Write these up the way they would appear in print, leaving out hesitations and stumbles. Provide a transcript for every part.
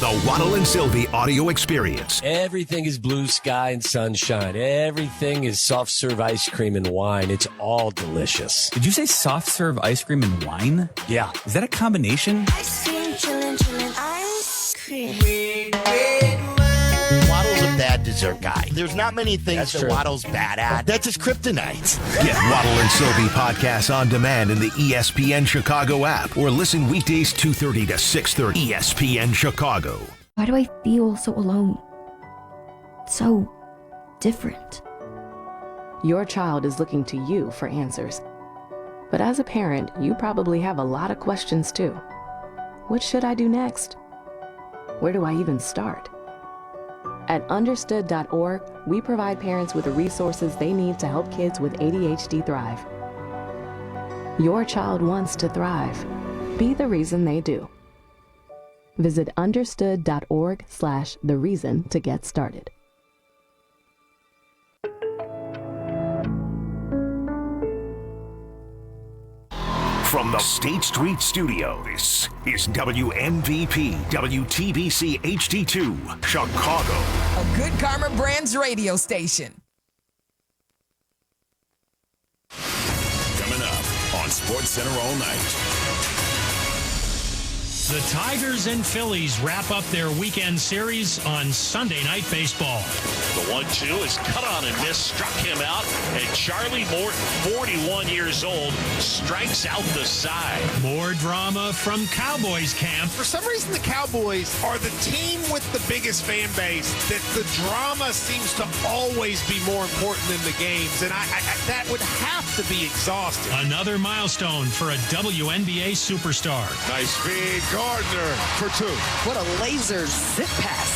The Waddle and Sylvie audio experience. Everything is blue sky and sunshine. Everything is soft serve ice cream and wine. It's all delicious. Did you say soft serve ice cream and wine? Yeah. Is that a combination? Ice cream, chillin', ice cream. Waddle's a bad dessert guy. There's not many things that Waddle's bad at. That's his kryptonite. Get Waddle and Sylvie podcasts on demand in the ESPN Chicago app or listen weekdays 2:30 to 6:30 ESPN Chicago. Why do I feel so alone? So different. Your child is looking to you for answers. But as a parent, you probably have a lot of questions too. What should I do next? Where do I even start? At understood.org, we provide parents with the resources they need to help kids with ADHD thrive. Your child wants to thrive. Be the reason they do. Visit understood.org/the reason to get started. From the State Street Studio, this is WMVP WTBC HD2, Chicago. A Good Karma Brands radio station. Coming up on SportsCenter all night. The Tigers and Phillies wrap up their weekend series on Sunday Night Baseball. The 1-2 is cut on and missed, struck him out, and Charlie Morton, 41 years old, strikes out the side. More drama from Cowboys camp. For some reason, the Cowboys are the team with the biggest fan base that the drama seems to always be more important than the games, and that would have to be exhausting. Another milestone for a WNBA superstar. Nice feed. Gardner for two. What a laser zip pass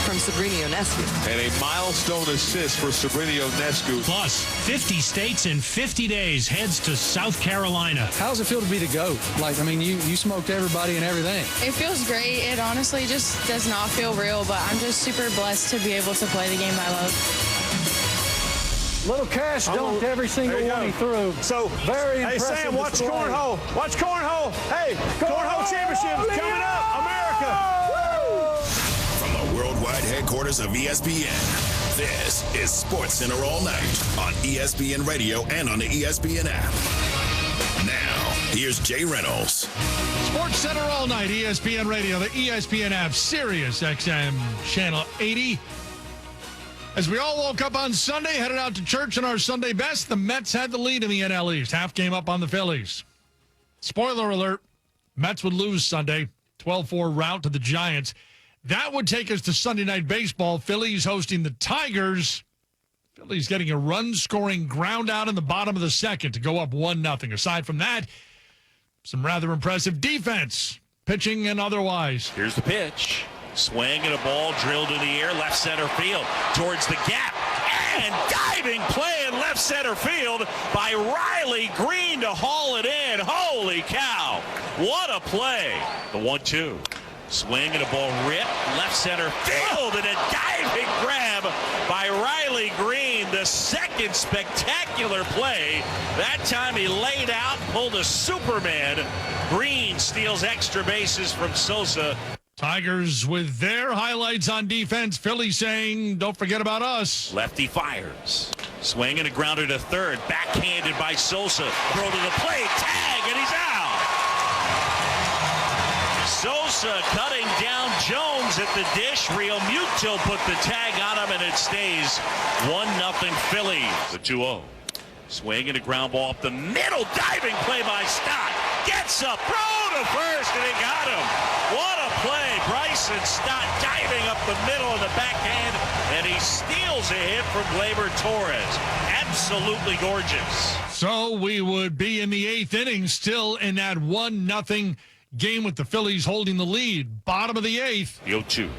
from Sabrina Ionescu. And a milestone assist for Sabrina Ionescu. Plus, 50 states in 50 days heads to South Carolina. How does it feel to be the GOAT? You smoked everybody and everything. It feels great. It honestly just does not feel real, but I'm just super blessed to be able to play the game I love. Little Cash dunked every single one he threw. So very impressive. Hey, Sam, watch display. cornhole. Watch cornhole. Hey, cornhole championships coming up. America. Woo! From the worldwide headquarters of ESPN, this is SportsCenter all night on ESPN Radio and on the ESPN app. Now, here's Jay Reynolds. SportsCenter all night, ESPN Radio, the ESPN app, Sirius XM, Channel 80. As we all woke up on Sunday, headed out to church in our Sunday best, the Mets had the lead in the NL East. Half game up on the Phillies. Spoiler alert, Mets would lose Sunday, 12-4 rout to the Giants. That would take us to Sunday Night Baseball. Phillies hosting the Tigers. Phillies getting a run-scoring ground out in the bottom of the second to go up 1-0. Aside from that, some rather impressive defense, pitching and otherwise. Here's the pitch. Swing and a ball drilled in the air, left center field, towards the gap. And diving play in left center field by Riley Green to haul it in. Holy cow. What a play. The 1-2. Swing and a ball ripped, left center field, and a diving grab by Riley Green. The second spectacular play. That time he laid out, pulled a Superman. Green steals extra bases from Sosa. Tigers with their highlights on defense. Philly saying, don't forget about us. Lefty fires. Swing and a grounder to third. Backhanded by Sosa. Throw to the plate. Tag, and he's out. Sosa cutting down Jones at the dish. Real Muto put the tag on him, and it stays 1-0 Phillies. The 2-0. Swing and a ground ball up the middle. Diving play by Stott. Gets up. Throw to first, and he got him. What a play. Bryson Stott diving up the middle of the backhand, and he steals a hit from Gleyber Torres. Absolutely gorgeous. So we would be in the 8th inning, still in that 1-0 game with the Phillies holding the lead. Bottom of the 8th. The 0-2.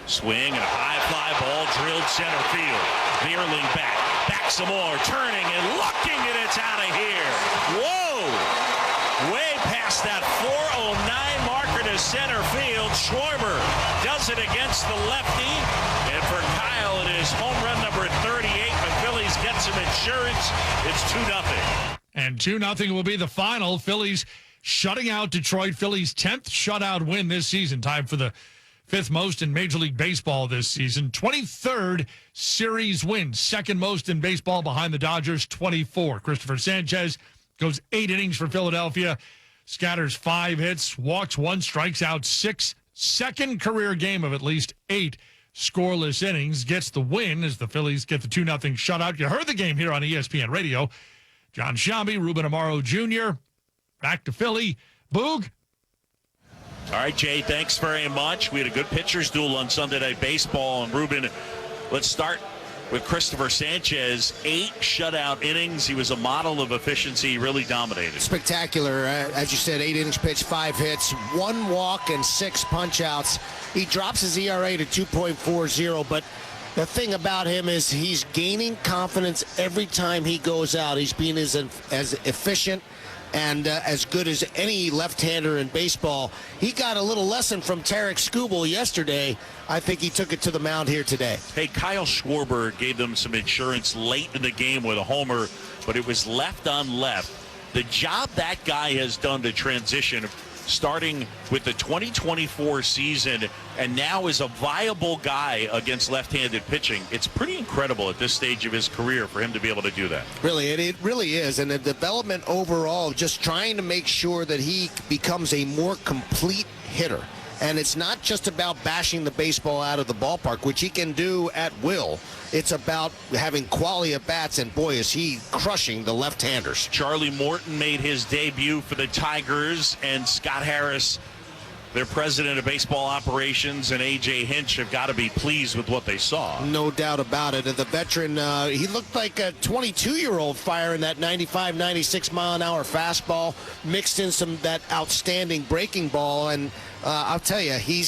Swing and a high fly ball drilled center field. Vierling back some more, turning and looking, and it's out of here. Whoa! Way past that 409 marker to center field. Schwarber does it against the lefty, and for Kyle, it is home run number 38. The Phillies get some insurance. It's 2-0. And 2-0 will be the final. Phillies shutting out Detroit. Phillies' 10th shutout win this season. Time for the fifth most in Major League Baseball this season. 23rd series wins, second most in baseball behind the Dodgers, 24. Christopher Sanchez goes 8 innings for Philadelphia, scatters 5 hits, walks 1, strikes out 6. Second career game of at least 8 scoreless innings, gets the win as the Phillies get the 2-0 shutout. You heard the game here on ESPN Radio. John Shambi, Ruben Amaro Jr., back to Philly. Boog. All right, Jay, thanks very much. We had a good pitcher's duel on Sunday Night Baseball. And, Ruben, let's start with Christopher Sanchez. 8 shutout innings. He was a model of efficiency. He really dominated. Spectacular. As you said, 8 innings pitched, 5 hits, 1 walk, and 6 punch-outs. He drops his ERA to 2.40, but the thing about him is he's gaining confidence every time he goes out. He's being as efficient and as good as any left-hander in baseball. He got a little lesson from Tarek Skubal yesterday. I think he took it to the mound here today. Hey, Kyle Schwarber gave them some insurance late in the game with a homer, but it was left on left. The job that guy has done to transition, starting with the 2024 season and now is a viable guy against left-handed pitching. It's pretty incredible at this stage of his career for him to be able to do that. Really, it really is. And the development overall, just trying to make sure that he becomes a more complete hitter. And it's not just about bashing the baseball out of the ballpark, which he can do at will. It's about having quality at bats, and boy, is he crushing the left-handers. Charlie Morton made his debut for the Tigers, and Scott Harris, their president of baseball operations, and A.J. Hinch have got to be pleased with what they saw. No doubt about it. And the veteran, he looked like a 22-year-old firing that 95, 96 mile-an-hour fastball, mixed in that outstanding breaking ball, and I'll tell you, he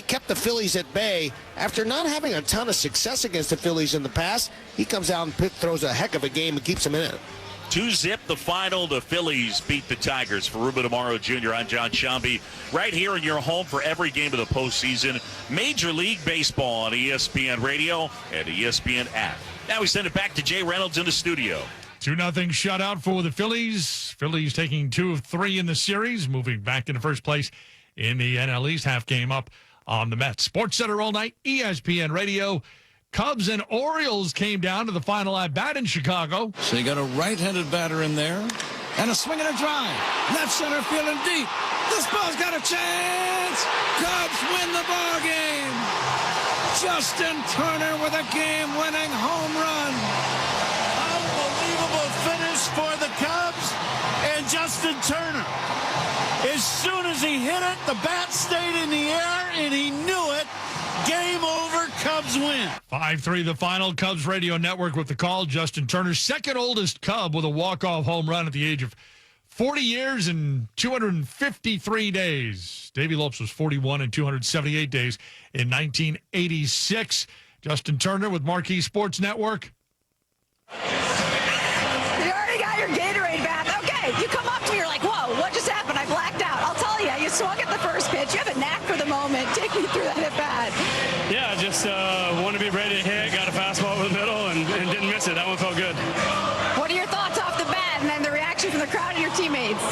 kept the Phillies at bay. After not having a ton of success against the Phillies in the past, he comes out and throws a heck of a game and keeps them in it. 2-0 the final. The Phillies beat the Tigers. For Ruben Amaro Jr., I'm John Shambi, right here in your home for every game of the postseason. Major League Baseball on ESPN Radio and the ESPN app. Now we send it back to Jay Reynolds in the studio. 2-0 shutout for the Phillies. Phillies taking 2 of 3 in the series, moving back into first place in the NL East. Half game up on the Mets. Sports Center all night, ESPN Radio. Cubs and Orioles came down to the final at-bat in Chicago. So you got a right-handed batter in there. And a swing and a drive. Left center field and deep. This ball's got a chance. Cubs win the ball game. Justin Turner with a game-winning home run. Unbelievable finish for the Cubs and Justin Turner. As soon as he hit it, the bat stayed in the air, and he knew it. Game over, Cubs win. 5-3 the final. Cubs Radio Network with the call. Justin Turner, second oldest Cub with a walk-off home run at the age of 40 years and 253 days. Davey Lopes was 41 and 278 days in 1986. Justin Turner with Marquee Sports Network. You already got your Gatorade bath. Okay, you come up to me, you're like, whoa, what just happened? I blacked out. I'll tell you, you swung at the first pitch. You have a knack for the moment. Take me through that at bat. Yeah, just wanted to be ready to hit. Got a fastball over the middle and didn't miss it. That one felt good. What are your thoughts off the bat and then the reaction from the crowd and your teammates?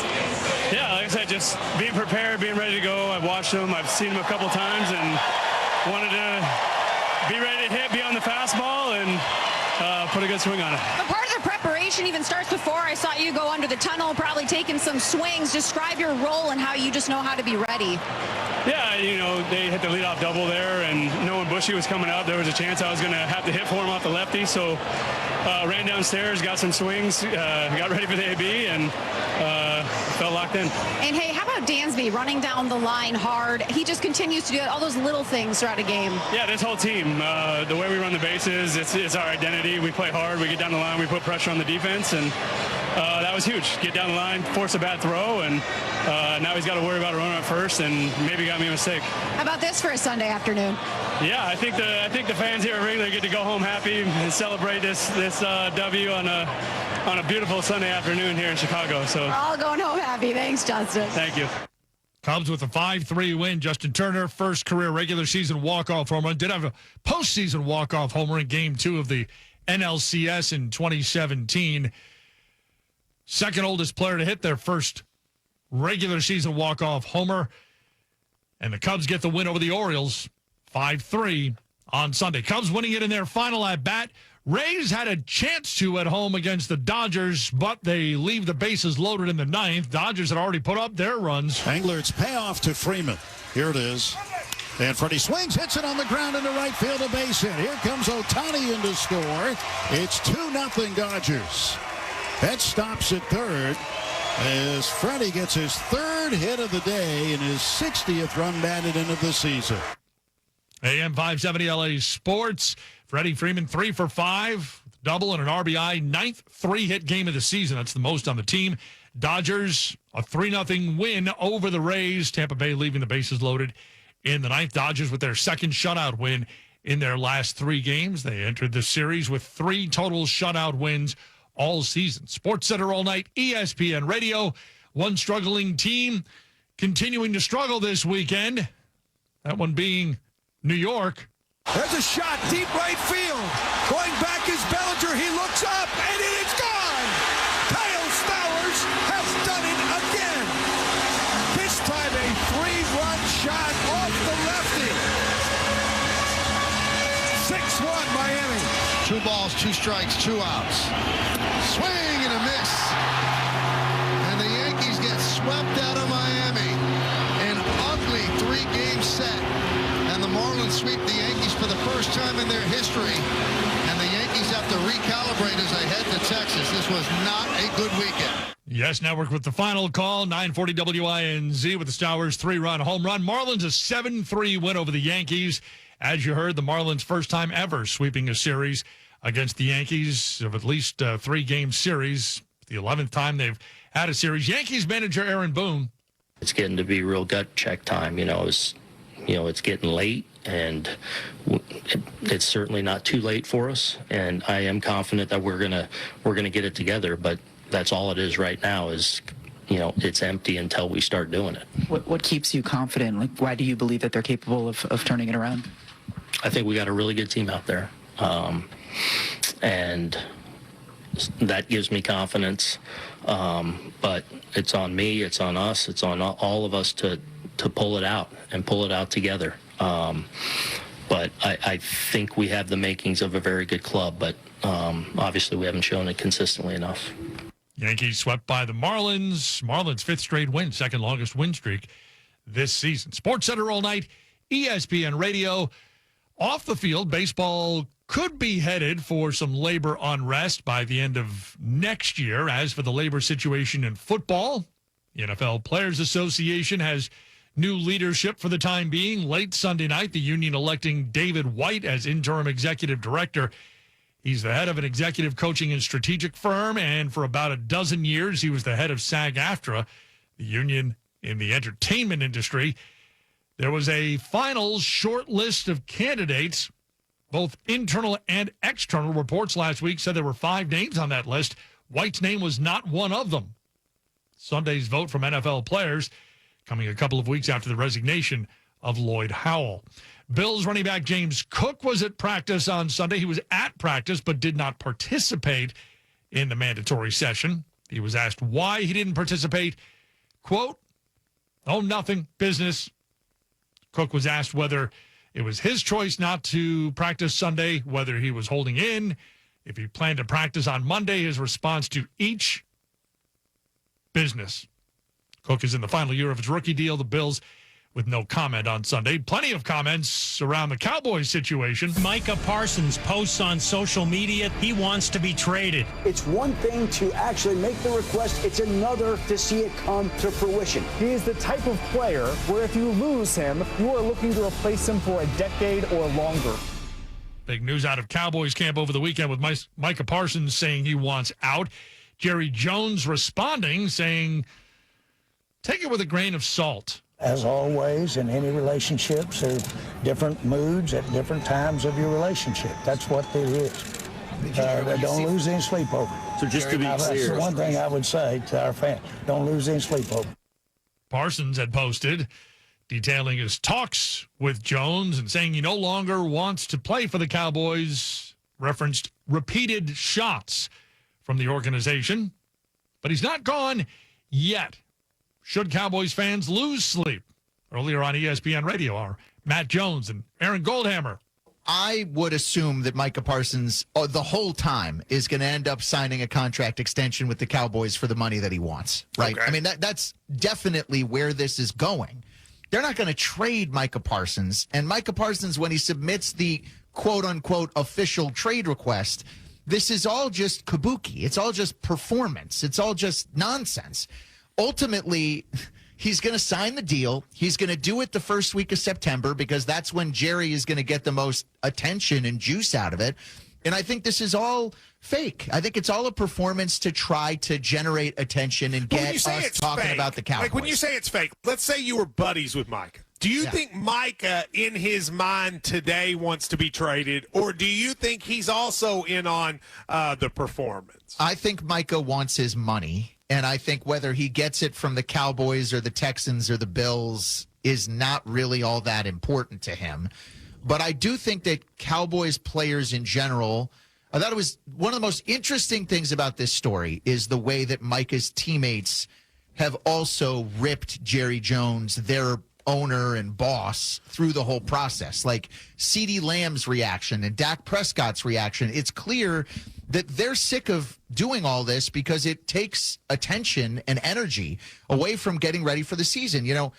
Yeah, like I said, just being prepared, being ready to go. I've watched them. I've seen them a couple times and wanted to be ready to hit, be on the fastball, and put a good swing on it. But part of the preparation even starts before. I saw you go under the tunnel, probably taking some swings. Describe your role and how you just know how to be ready. Yeah, you know, they hit the leadoff double there, and knowing Bushy was coming out, there was a chance I was going to have to hit for him off the lefty. So ran downstairs, got some swings, got ready for the AB, and felt locked in. And hey, how about Dansby running down the line hard? He just continues to do all those little things throughout a game. Yeah, this whole team, the way we run the bases, it's our identity. We play hard, we get down the line, we put pressure on the defense, and that was huge. Get down the line, force a bad throw, and now he's got to worry about a run at first, and maybe got me a mistake. How about this for a Sunday afternoon? Yeah, I think the fans here at Wrigley get to go home happy and celebrate this W on a beautiful Sunday afternoon here in Chicago. So we're all going home happy. Thanks, Justin. Thank you. Cubs with a 5-3 win. Justin Turner, first career regular season walk-off home run. Did have a postseason walk-off homer in Game 2 of the NLCS in 2017. Second oldest player to hit their first regular season walk-off homer. And the Cubs get the win over the Orioles, 5-3 on Sunday. Cubs winning it in their final at-bat. Rays had a chance to at home against the Dodgers, but they leave the bases loaded in the ninth. Dodgers had already put up their runs. Angler's payoff to Freeman. Here it is. And Freddie swings, hits it on the ground into right field, a base hit. Here comes Ohtani in to score. It's 2-0 Dodgers. That stops at third as Freddie gets his third hit of the day and his 60th run batted into the season. AM 570 LA Sports. Freddie Freeman 3 for 5, double and an RBI, ninth 3-hit game of the season. That's the most on the team. Dodgers, a 3-0 win over the Rays. Tampa Bay leaving the bases loaded in the ninth. Dodgers with their second shutout win in their last 3 games. They entered the series with 3 total shutout wins all season. Sports Center all night, ESPN Radio. One struggling team continuing to struggle this weekend. That one being New York. There's a shot, deep right field. Going back is Bellinger. He looks up, and it is gone. Kyle Stowers has done it again. This time a 3-run shot off the lefty. 6-1 Miami. 2 balls, 2 strikes, 2 outs. Swing and a miss. And the Yankees get swept out of Miami. An ugly 3-game set. And the Marlins sweep the Yankees for the first time in their history. And the Yankees have to recalibrate as they head to Texas. This was not a good weekend. Yes Network with the final call, 940 WINZ with the Stowers 3-run home run. Marlins a 7-3 win over the Yankees. As you heard, the Marlins first time ever sweeping a series against the Yankees of at least a 3-game series. The 11th time they've had a series. Yankees manager Aaron Boone. It's getting to be real gut check time. It's getting late, and it's certainly not too late for us. And I am confident that we're gonna get it together. But that's all it is right now. Is it's empty until we start doing it. What keeps you confident? Like, why do you believe that they're capable of turning it around? I think we got a really good team out there, and that gives me confidence. But it's on me, it's on us, it's on all of us to pull it out and pull it out together. But I think we have the makings of a very good club, but obviously we haven't shown it consistently enough. Yankees swept by the Marlins. Marlins' 5th straight win, second longest win streak this season. Sports Center all night, ESPN Radio. Off the field, baseball could be headed for some labor unrest by the end of next year. As for the labor situation in football, the NFL Players Association has new leadership for the time being. Late Sunday night, the union electing David White as interim executive director. He's the head of an executive coaching and strategic firm, and for about a dozen years, he was the head of SAG-AFTRA, the union in the entertainment industry. There was a final short list of candidates. Both internal and external reports last week said there were 5 names on that list. White's name was not one of them. Sunday's vote from NFL players coming a couple of weeks after the resignation of Lloyd Howell. Bills running back James Cook was at practice on Sunday. He was at practice but did not participate in the mandatory session. He was asked why he didn't participate. Quote, "Oh, nothing, business." Cook was asked whether it was his choice not to practice Sunday, whether he was holding in, if he planned to practice on Monday. His response to each, business. Cook is in the final year of his rookie deal. The Bills with no comment on Sunday. Plenty of comments around the Cowboys situation. Micah Parsons posts on social media he wants to be traded. It's one thing to actually make the request. It's another to see it come to fruition. He is the type of player where if you lose him, you are looking to replace him for a decade or longer. Big news out of Cowboys camp over the weekend with Micah Parsons saying he wants out. Jerry Jones responding, saying, take it with a grain of salt. As always, in any relationships, there are different moods at different times of your relationship. That's what there is. Don't lose any sleep over it. So just to be clear, that's the one thing I would say to our fans. Don't lose any sleep over it. Parsons had posted detailing his talks with Jones and saying he no longer wants to play for the Cowboys, referenced repeated shots from the organization. But he's not gone yet. Should Cowboys fans lose sleep earlier on ESPN Radio are Matt Jones and Aaron Goldhammer. I would assume that Micah Parsons the whole time is going to end up signing a contract extension with the Cowboys for the money that he wants, right? Okay. I mean, that's definitely where this is going. They're not going to trade Micah Parsons. And Micah Parsons, when he submits the quote-unquote official trade request, this is all just kabuki. It's all just performance. It's all just nonsense. Ultimately, he's going to sign the deal. He's going to do it the first week of September because that's when Jerry is going to get the most attention and juice out of it. And I think this is all fake. I think it's all a performance to try to generate attention and get us talking about the Cowboys. Like when you say it's fake, let's say you were buddies with Micah. Do you think Micah, in his mind today, wants to be traded, or do you think he's also in on the performance? I think Micah wants his money, and I think whether he gets it from the Cowboys or the Texans or the Bills is not really all that important to him. But I do think that Cowboys players in general, I thought it was one of the most interesting things about this story is the way that Micah's teammates have also ripped Jerry Jones, their owner and boss, through the whole process. Like CeeDee Lamb's reaction and Dak Prescott's reaction, it's clear that they're sick of doing all this because it takes attention and energy away from getting ready for the season. You know,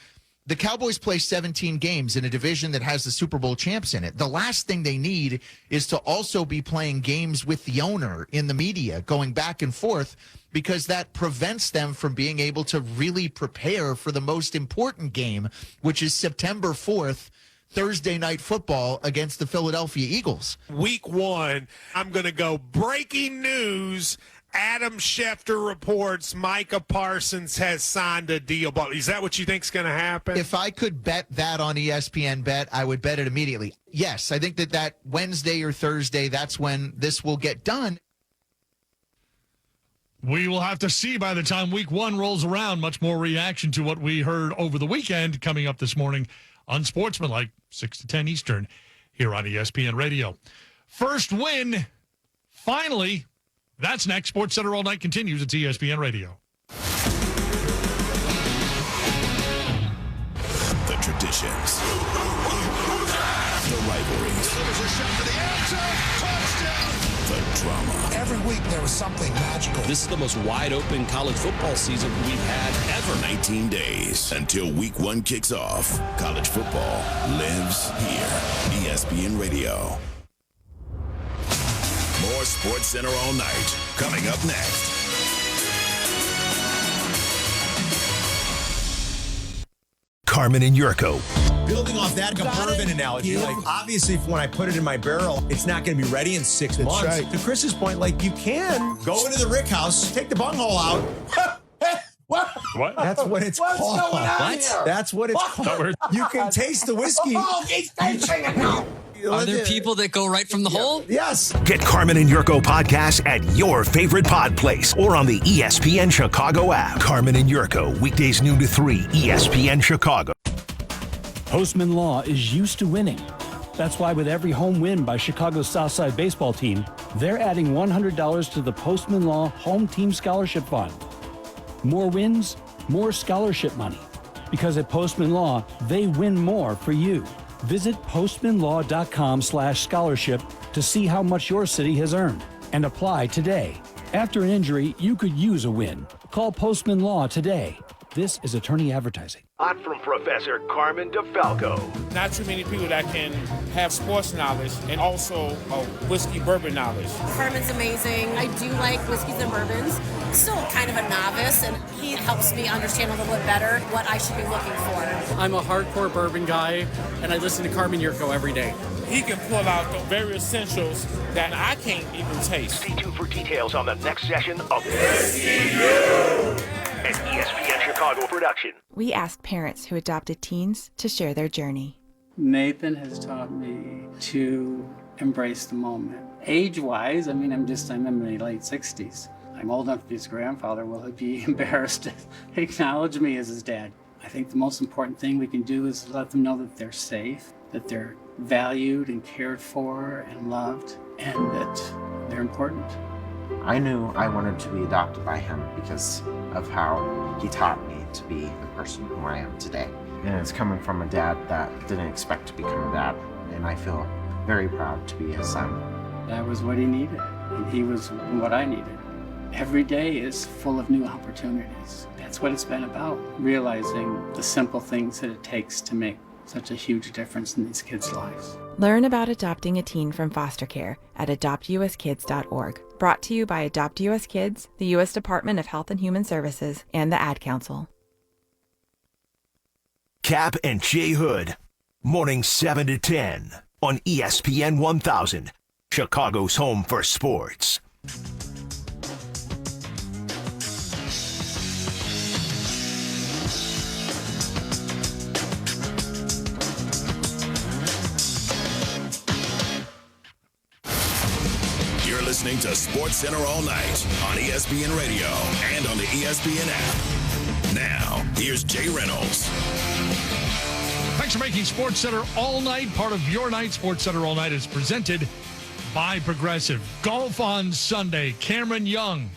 the Cowboys play 17 games in a division that has the Super Bowl champs in it. The last thing they need is to also be playing games with the owner in the media, going back and forth, because that prevents them from being able to really prepare for the most important game, which is September 4th, Thursday Night Football against the Philadelphia Eagles. Week 1, I'm going to go breaking news. Adam Schefter reports Micah Parsons has signed a deal. Is that what you think is going to happen? If I could bet that on ESPN Bet, I would bet it immediately. Yes, I think that Wednesday or Thursday, that's when this will get done. We will have to see by the time week 1 rolls around. Much more reaction to what we heard over the weekend coming up this morning on Sportsmanlike, 6 to 10 Eastern, here on ESPN Radio. First win, finally. That's next. Sports Center All Night continues. It's ESPN Radio. The traditions. The rivalries. The drama. Every week there was something magical. This is the most wide-open college football season we've had ever. 19 days until week 1 kicks off. College football lives here. ESPN Radio. More Sports Center All Night coming up next. Carmen and Yurko. Building off that bourbon analogy, like obviously when I put it in my barrel, it's not going to be ready in 6 months. Right. To Chris's point, like you can go into the Rick House, take the bunghole out. What? That's what it's called. What? That's what it's called. You can taste the whiskey. Oh, he's tasting it now. Are there people that go right from the hole? Yes. Get Carmen and Yurko podcast at your favorite pod place or on the ESPN Chicago app. Carmen and Yurko, weekdays noon to 3, ESPN Chicago. Postman Law is used to winning. That's why with every home win by Chicago's Southside baseball team, they're adding $100 to the Postman Law Home Team Scholarship Fund. More wins, more scholarship money. Because at Postman Law, they win more for you. Visit postmanlaw.com/scholarship to see how much your city has earned and apply today. After an injury, you could use a win. Call Postman Law today. This is attorney advertising. On from Professor Carmen DeFalco. Not too many people that can have sports knowledge and also whiskey bourbon knowledge. Carmen's amazing. I do like whiskeys and bourbons. Still kind of a novice, and he helps me understand a little bit better what I should be looking for. I'm a hardcore bourbon guy, and I listen to Carmen Yurko every day. He can pull out the very essentials that I can't even taste. Stay tuned for details on the next session of Whiskey U, an ESPN Chicago production. We asked parents who adopted teens to share their journey. Nathan has taught me to embrace the moment. Age-wise, I'm in my late 60s. I'm old enough to be his grandfather. Will he be embarrassed to acknowledge me as his dad? I think the most important thing we can do is let them know that they're safe, that they're valued and cared for and loved, and that they're important. I knew I wanted to be adopted by him because of how he taught me to be the person who I am today. And it's coming from a dad that didn't expect to become a dad. And I feel very proud to be his son. That was what he needed, and he was what I needed. Every day is full of new opportunities. That's what it's been about, realizing the simple things that it takes to make such a huge difference in these kids' lives. Learn about adopting a teen from foster care at adoptuskids.org. Brought to you by Adopt US Kids, the U.S. Department of Health and Human Services, and the Ad Council. Cap and Jay Hood, mornings 7 to 10 on ESPN 1000, Chicago's home for sports. You're listening to Sports Center all night on ESPN Radio and on the ESPN app. Now, here's Jay Reynolds. Thanks for making Sports Center all night part of your night. Sports Center all night is presented by Progressive. Golf on Sunday. Cameron Young,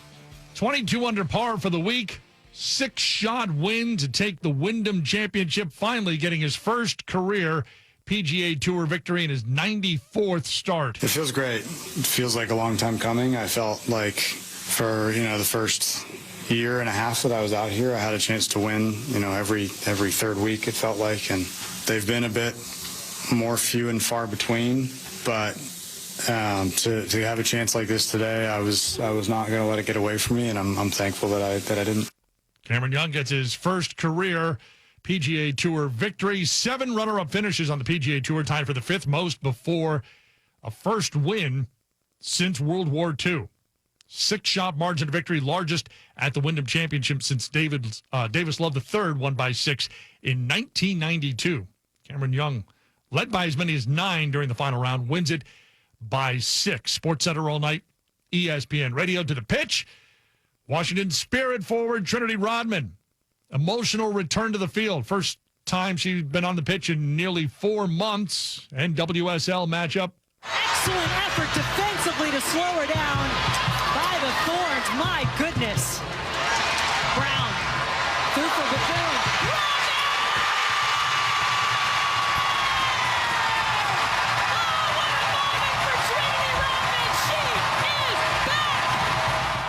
22 under par for the week. 6-shot win to take the Wyndham Championship, finally getting his first career PGA Tour victory in his 94th start. It feels great. It feels like a long time coming. I felt like for, the first year and a half that I was out here, I had a chance to win, every third week it felt like, and they've been a bit more few and far between, but to have a chance like this today, I was not going to let it get away from me, and I'm thankful that I didn't. Cameron Young gets his first career PGA Tour victory. 7 runner-up finishes on the PGA Tour, tied for the 5th most before a first win since World War II. 6-shot margin of victory, largest at the Wyndham Championship since Davis Love III won by 6 in 1992. Cameron Young, led by as many as 9 during the final round, wins it by 6. Sports Center all night, ESPN Radio. To the pitch, Washington Spirit forward Trinity Rodman. Emotional return to the field. First time she's been on the pitch in nearly 4 months. NWSL matchup. Excellent effort defensively to slow her down by the Thorns. My goodness. Brown through for Bethune.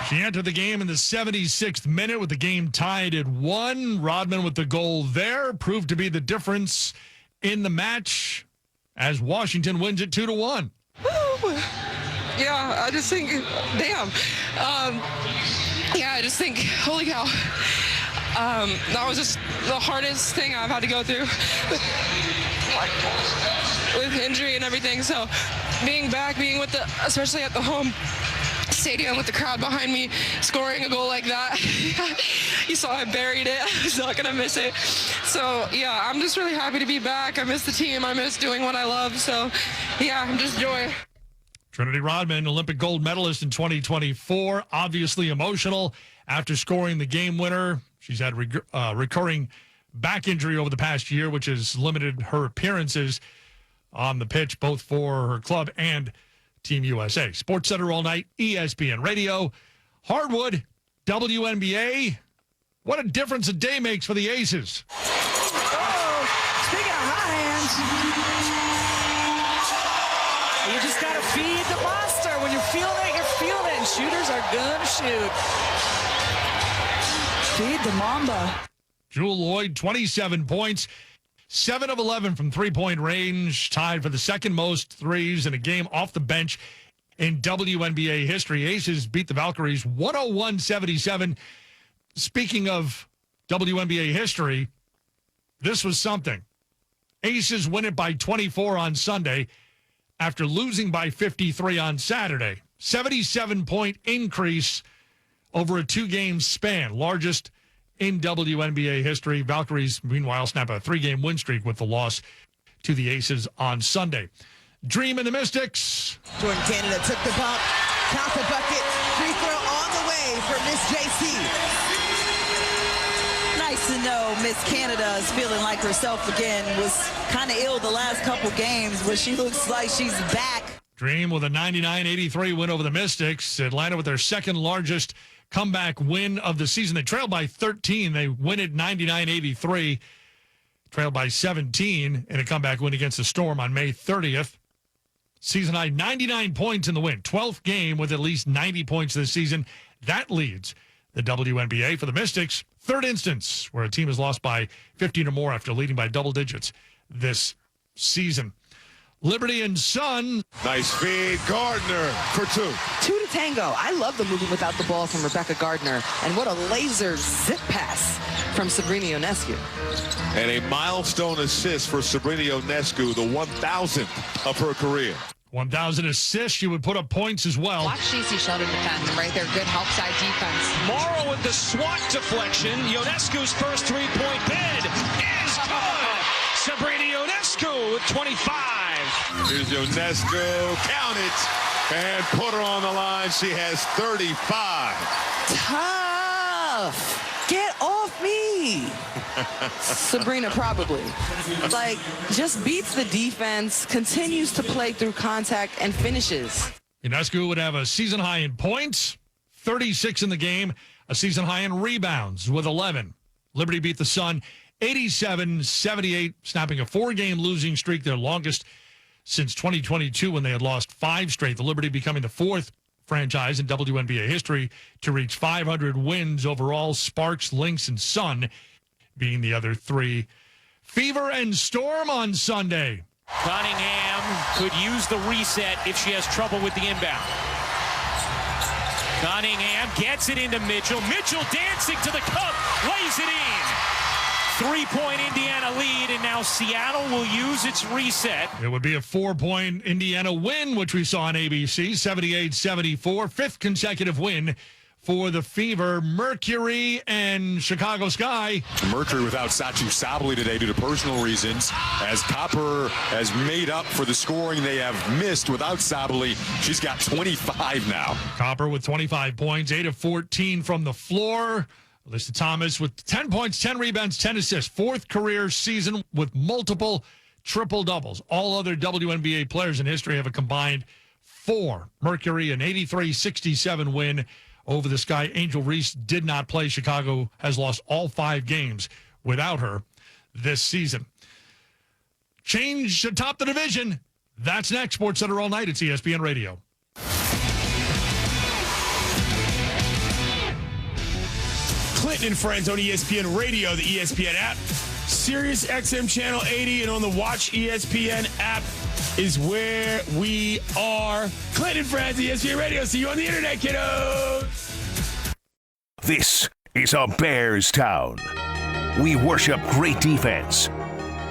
She entered the game in the 76th minute with the game tied at 1. Rodman with the goal there proved to be the difference in the match as Washington wins it 2-1. Yeah, I just think, damn. I just think, holy cow. That was just the hardest thing I've had to go through with injury and everything. So being back, being with especially at the home stadium with the crowd behind me, scoring a goal like that. You saw I buried it. I was not going to miss it. So, yeah, I'm just really happy to be back. I miss the team. I miss doing what I love. So, yeah, I'm just joy. Trinity Rodman, Olympic gold medalist in 2024, obviously emotional after scoring the game winner. She's had recurring back injury over the past year, which has limited her appearances on the pitch, both for her club and Team USA. Sports Center all night, ESPN Radio. Hardwood, WNBA. What a difference a day makes for the Aces. Oh, speaking of hot hands, you just got to feed the monster. When you're feeling it, you're feeling it, and shooters are going to shoot. Feed the Mamba. Jewel Lloyd, 27 points. 7 of 11 from three-point range, tied for the second most threes in a game off the bench in WNBA history. Aces beat the Valkyries 101-77. Speaking of WNBA history, this was something. Aces win it by 24 on Sunday after losing by 53 on Saturday. 77-point increase over a 2-game span, largest in WNBA history. Valkyries, meanwhile, snap a 3-game win streak with the loss to the Aces on Sunday. Dream and the Mystics. Jordan Canada took the bump, count the bucket, free throw on the way for Miss JC. Nice to know Miss Canada is feeling like herself again. Was kind of ill the last couple games, but she looks like she's back. Dream with a 99-83 win over the Mystics. Atlanta with their second largest comeback win of the season. They trailed by 13. They win it 99-83 trailed by 17 in a comeback win against the Storm on May 30th. Season high 99 points in the win. 12th game with at least 90 points this season. That leads the WNBA. For the Mystics, third instance where a team has lost by 15 or more after leading by double digits this season. Liberty and Sun. Nice feed. Gardner for 2. 2 to tango. I love the movement without the ball from Rebecca Gardner. And what a laser zip pass from Sabrina Ionescu. And a milestone assist for Sabrina Ionescu, the 1,000th of her career. 1,000 assists. She would put up points as well. Watch Sheezy Sheldon defend right there. Good help side defense. Morrow with the swat deflection. Ionescu's first three-point bid is good. Sabrina Ionescu with 25. Here's Ionescu. Count it. And put her on the line. She has 35. Tough. Get off me. Sabrina probably. Just beats the defense, continues to play through contact, and finishes. Ionescu would have a season high in points, 36 in the game, a season high in rebounds with 11. Liberty beat the Sun 87-78, snapping a 4-game losing streak, their longest since 2022 when they had lost 5 straight. The Liberty becoming the 4th franchise in WNBA history to reach 500 wins overall. Sparks, Lynx, and Sun being the other 3. Fever and Storm on Sunday. Cunningham could use the reset if she has trouble with the inbound. Cunningham gets it into Mitchell. Mitchell dancing to the cup, lays it in. 3-point Indiana lead, and now Seattle will use its reset. It would be a 4-point Indiana win, which we saw on ABC, 78-74. 5th consecutive win for the Fever. Mercury and Chicago Sky. Mercury without Sachi Sabally today due to personal reasons, as Copper has made up for the scoring they have missed without Sabally. She's got 25 now. Copper with 25 points, 8 of 14 from the floor. Alyssa Thomas with 10 points, 10 rebounds, 10 assists. 4th career season with multiple triple-doubles. All other WNBA players in history have a combined 4. Mercury, an 83-67 win over the Sky. Angel Reese did not play. Chicago has lost all 5 games without her this season. Change atop the division. That's next. Sports Center all night. It's ESPN Radio. Clinton and Friends on ESPN Radio, the ESPN app, Sirius XM Channel 80, and on the Watch ESPN app is where we are. Clinton and Friends, ESPN Radio. See you on the internet, kiddos. This is a Bears town. We worship great defense.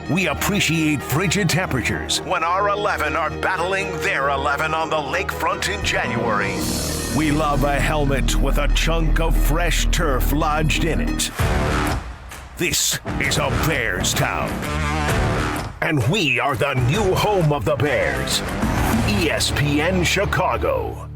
We appreciate frigid temperatures when our 11 are battling their 11 on the lakefront in January. We love a helmet with a chunk of fresh turf lodged in it. This is a Bears town. And we are the new home of the Bears. ESPN Chicago.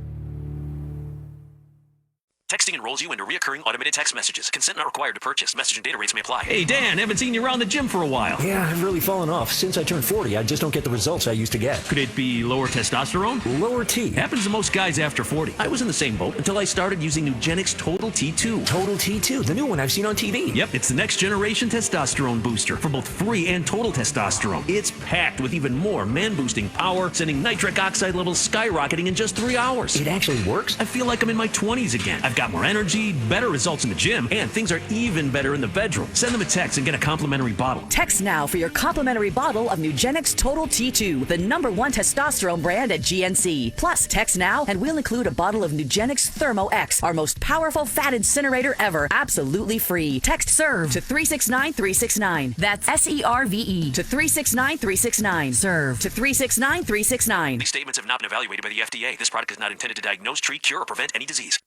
Texting enrolls you into recurring automated text messages. Consent not required to purchase. Message and data rates may apply. Hey, Dan, haven't seen you around the gym for a while. Yeah, I've really fallen off. Since I turned 40, I just don't get the results I used to get. Could it be lower testosterone? Lower T. Happens to most guys after 40. I was in the same boat until I started using Nugenix Total T2. Total T2, the new one I've seen on TV. Yep, it's the next generation testosterone booster for both free and total testosterone. It's packed with even more man-boosting power, sending nitric oxide levels skyrocketing in just 3 hours. It actually works? I feel like I'm in my 20s again. I've got more energy, better results in the gym, and things are even better in the bedroom. Send them a text and get a complimentary bottle. Text now for your complimentary bottle of Nugenix Total T2, the #1 testosterone brand at GNC. Plus, text now and we'll include a bottle of Nugenix Thermo X, our most powerful fat incinerator ever, absolutely free. Text SERVE to 369-369. That's SERVE to 369-369. SERVE to 369-369. These statements have not been evaluated by the FDA. This product is not intended to diagnose, treat, cure, or prevent any disease.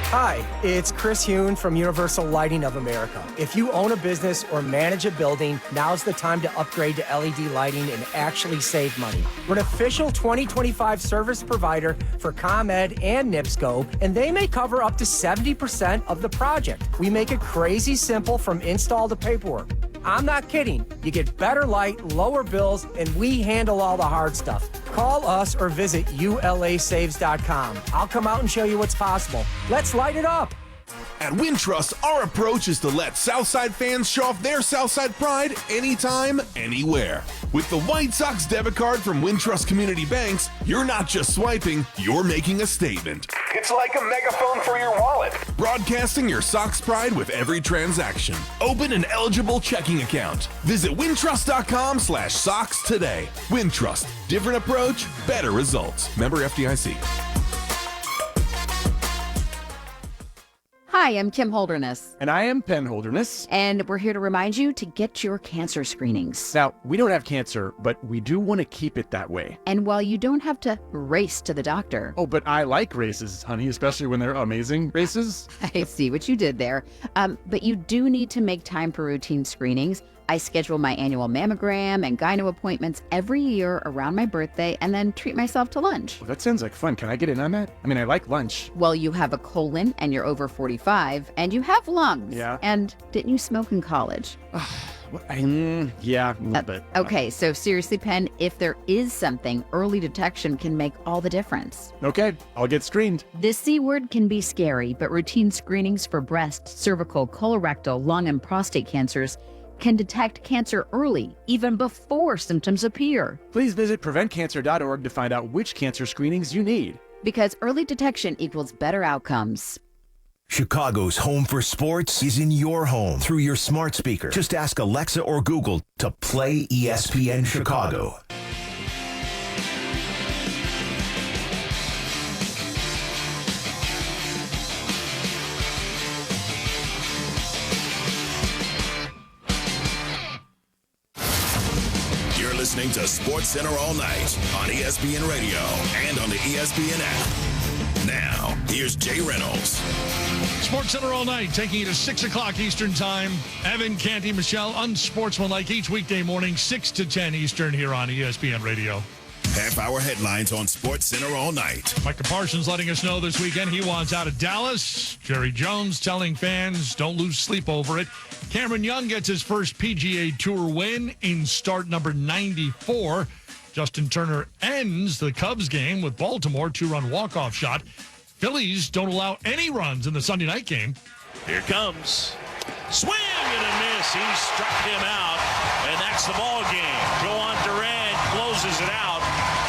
Hi, it's Chris Hune from Universal Lighting of America. If you own a business or manage a building, now's the time to upgrade to LED lighting and actually save money. We're an official 2025 service provider for ComEd and NIPSCO, and they may cover up to 70% of the project. We make it crazy simple from install to paperwork. I'm not kidding. You get better light, lower bills, and we handle all the hard stuff. Call us or visit ulasaves.com. I'll come out and show you what's possible. Let's light it up. At Wintrust, our approach is to let Southside fans show off their Southside pride anytime, anywhere. With the White Sox debit card from Wintrust Community Banks, you're not just swiping, you're making a statement. It's like a megaphone for your wallet. Broadcasting your Sox pride with every transaction. Open an eligible checking account. Visit wintrust.com/Sox today. Wintrust. Different approach, better results. Member FDIC. Hi, I'm Kim Holderness. And I am Penn Holderness. And we're here to remind you to get your cancer screenings. Now, we don't have cancer, but we do want to keep it that way. And while you don't have to race to the doctor. Oh, but I like races, honey, especially when they're amazing races. I see what you did there. But you do need to make time for routine screenings. I schedule my annual mammogram and gyno appointments every year around my birthday and then treat myself to lunch. Well, that sounds like fun. Can I get in on that? I mean, I like lunch. Well, you have a colon and you're over 45 and you have lungs. Yeah. And didn't you smoke in college? Yeah, a little bit. Okay, so seriously, Penn, if there is something, early detection can make all the difference. Okay, I'll get screened. This C word can be scary, but routine screenings for breast, cervical, colorectal, lung, and prostate cancers can detect cancer early, even before symptoms appear. Please visit preventcancer.org to find out which cancer screenings you need. Because early detection equals better outcomes. Chicago's home for sports is in your home through your smart speaker. Just ask Alexa or Google to play ESPN Chicago. You're listening to Sports Center all night on ESPN Radio and on the ESPN app. Now, here's Jay Reynolds. Sports Center all night, taking you to 6 o'clock Eastern Time. Evan, Canty, Michelle, unsportsmanlike each weekday morning, 6 to 10 Eastern here on ESPN Radio. Half-hour headlines on Sports Center all night. Micah Parsons letting us know this weekend he wants out of Dallas. Jerry Jones telling fans don't lose sleep over it. Cameron Young gets his first PGA Tour win in start number 94. Justin Turner ends the Cubs game with Baltimore, 2-run walk-off shot. Phillies don't allow any runs in the Sunday night game. Here comes. Swing and a miss. He struck him out, and that's the ball game. Joan Duran closes it out,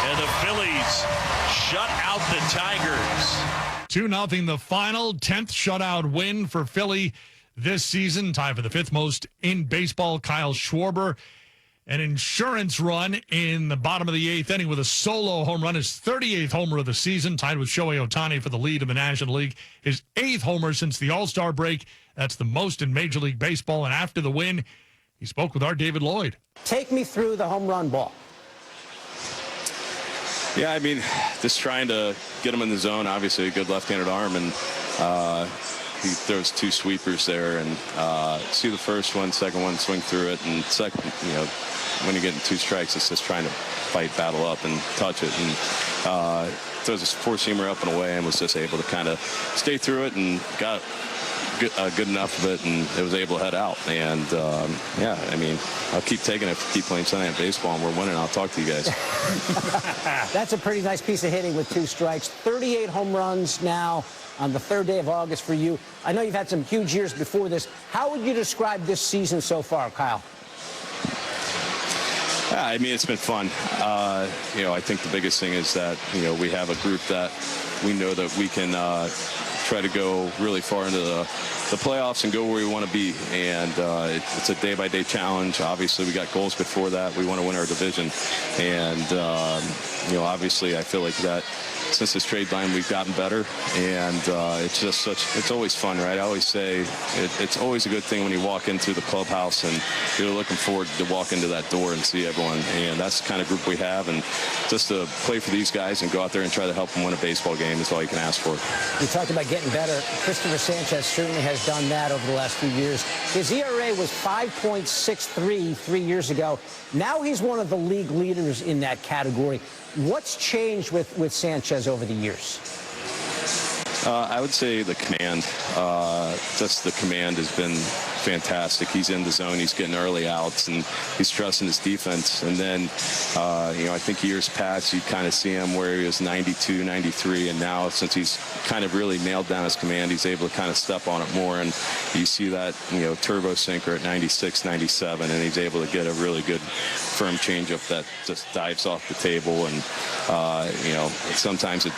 and the Phillies shut out the Tigers. 2-0, the final 10th shutout win for Philly this season. Tied for the 5th most in baseball. Kyle Schwarber, an insurance run in the bottom of the 8th inning with a solo home run, his 38th homer of the season, tied with Shohei Ohtani for the lead in the National League. His 8th homer since the All-Star break. That's the most in Major League Baseball. And after the win, he spoke with our David Lloyd. Take me through the home run ball. Yeah, I mean, just trying to get him in the zone. Obviously, a good left-handed arm, and he throws 2 sweepers there, and see the first one, second one, swing through it, and second, when you're getting 2 strikes, it's just trying to fight, battle up, and touch it, and throws his 4-seamer up and away, and was just able to kind of stay through it, and got good enough of it, and it was able to head out. And yeah, I mean, I'll keep taking it, keep playing Sunday Night Baseball, and we're winning. I'll talk to you guys. That's a pretty nice piece of hitting with 2 strikes. 38 home runs now on the 3rd day of August for you. I know you've had some huge years before this. How would you describe this season so far, Kyle? Yeah, I mean, it's been fun. I think the biggest thing is that, we have a group that we know that we can try to go really far into the playoffs and go where we want to be. And it's a day-by-day challenge. Obviously, we got goals before that. We want to win our division. And, obviously, I feel like that since this trade line, we've gotten better. And it's always fun, right? I always say it's always a good thing when you walk into the clubhouse and you're looking forward to walk into that door and see everyone. And that's the kind of group we have. And just to play for these guys and go out there and try to help them win a baseball game is all you can ask for. You talked about getting better. Christopher Sanchez certainly has done that over the last few years. His ERA was 5.63 3 years ago. Now he's one of the league leaders in that category. What's changed with Sanchez over the years? I would say the command. Just the command has been fantastic. He's in the zone. He's getting early outs, and he's trusting his defense. And then, I think years past, you kind of see him where he was 92, 93, and now since he's kind of really nailed down his command, he's able to kind of step on it more. And you see that, turbo sinker at 96, 97, and he's able to get a really good firm changeup that just dives off the table. And, sometimes it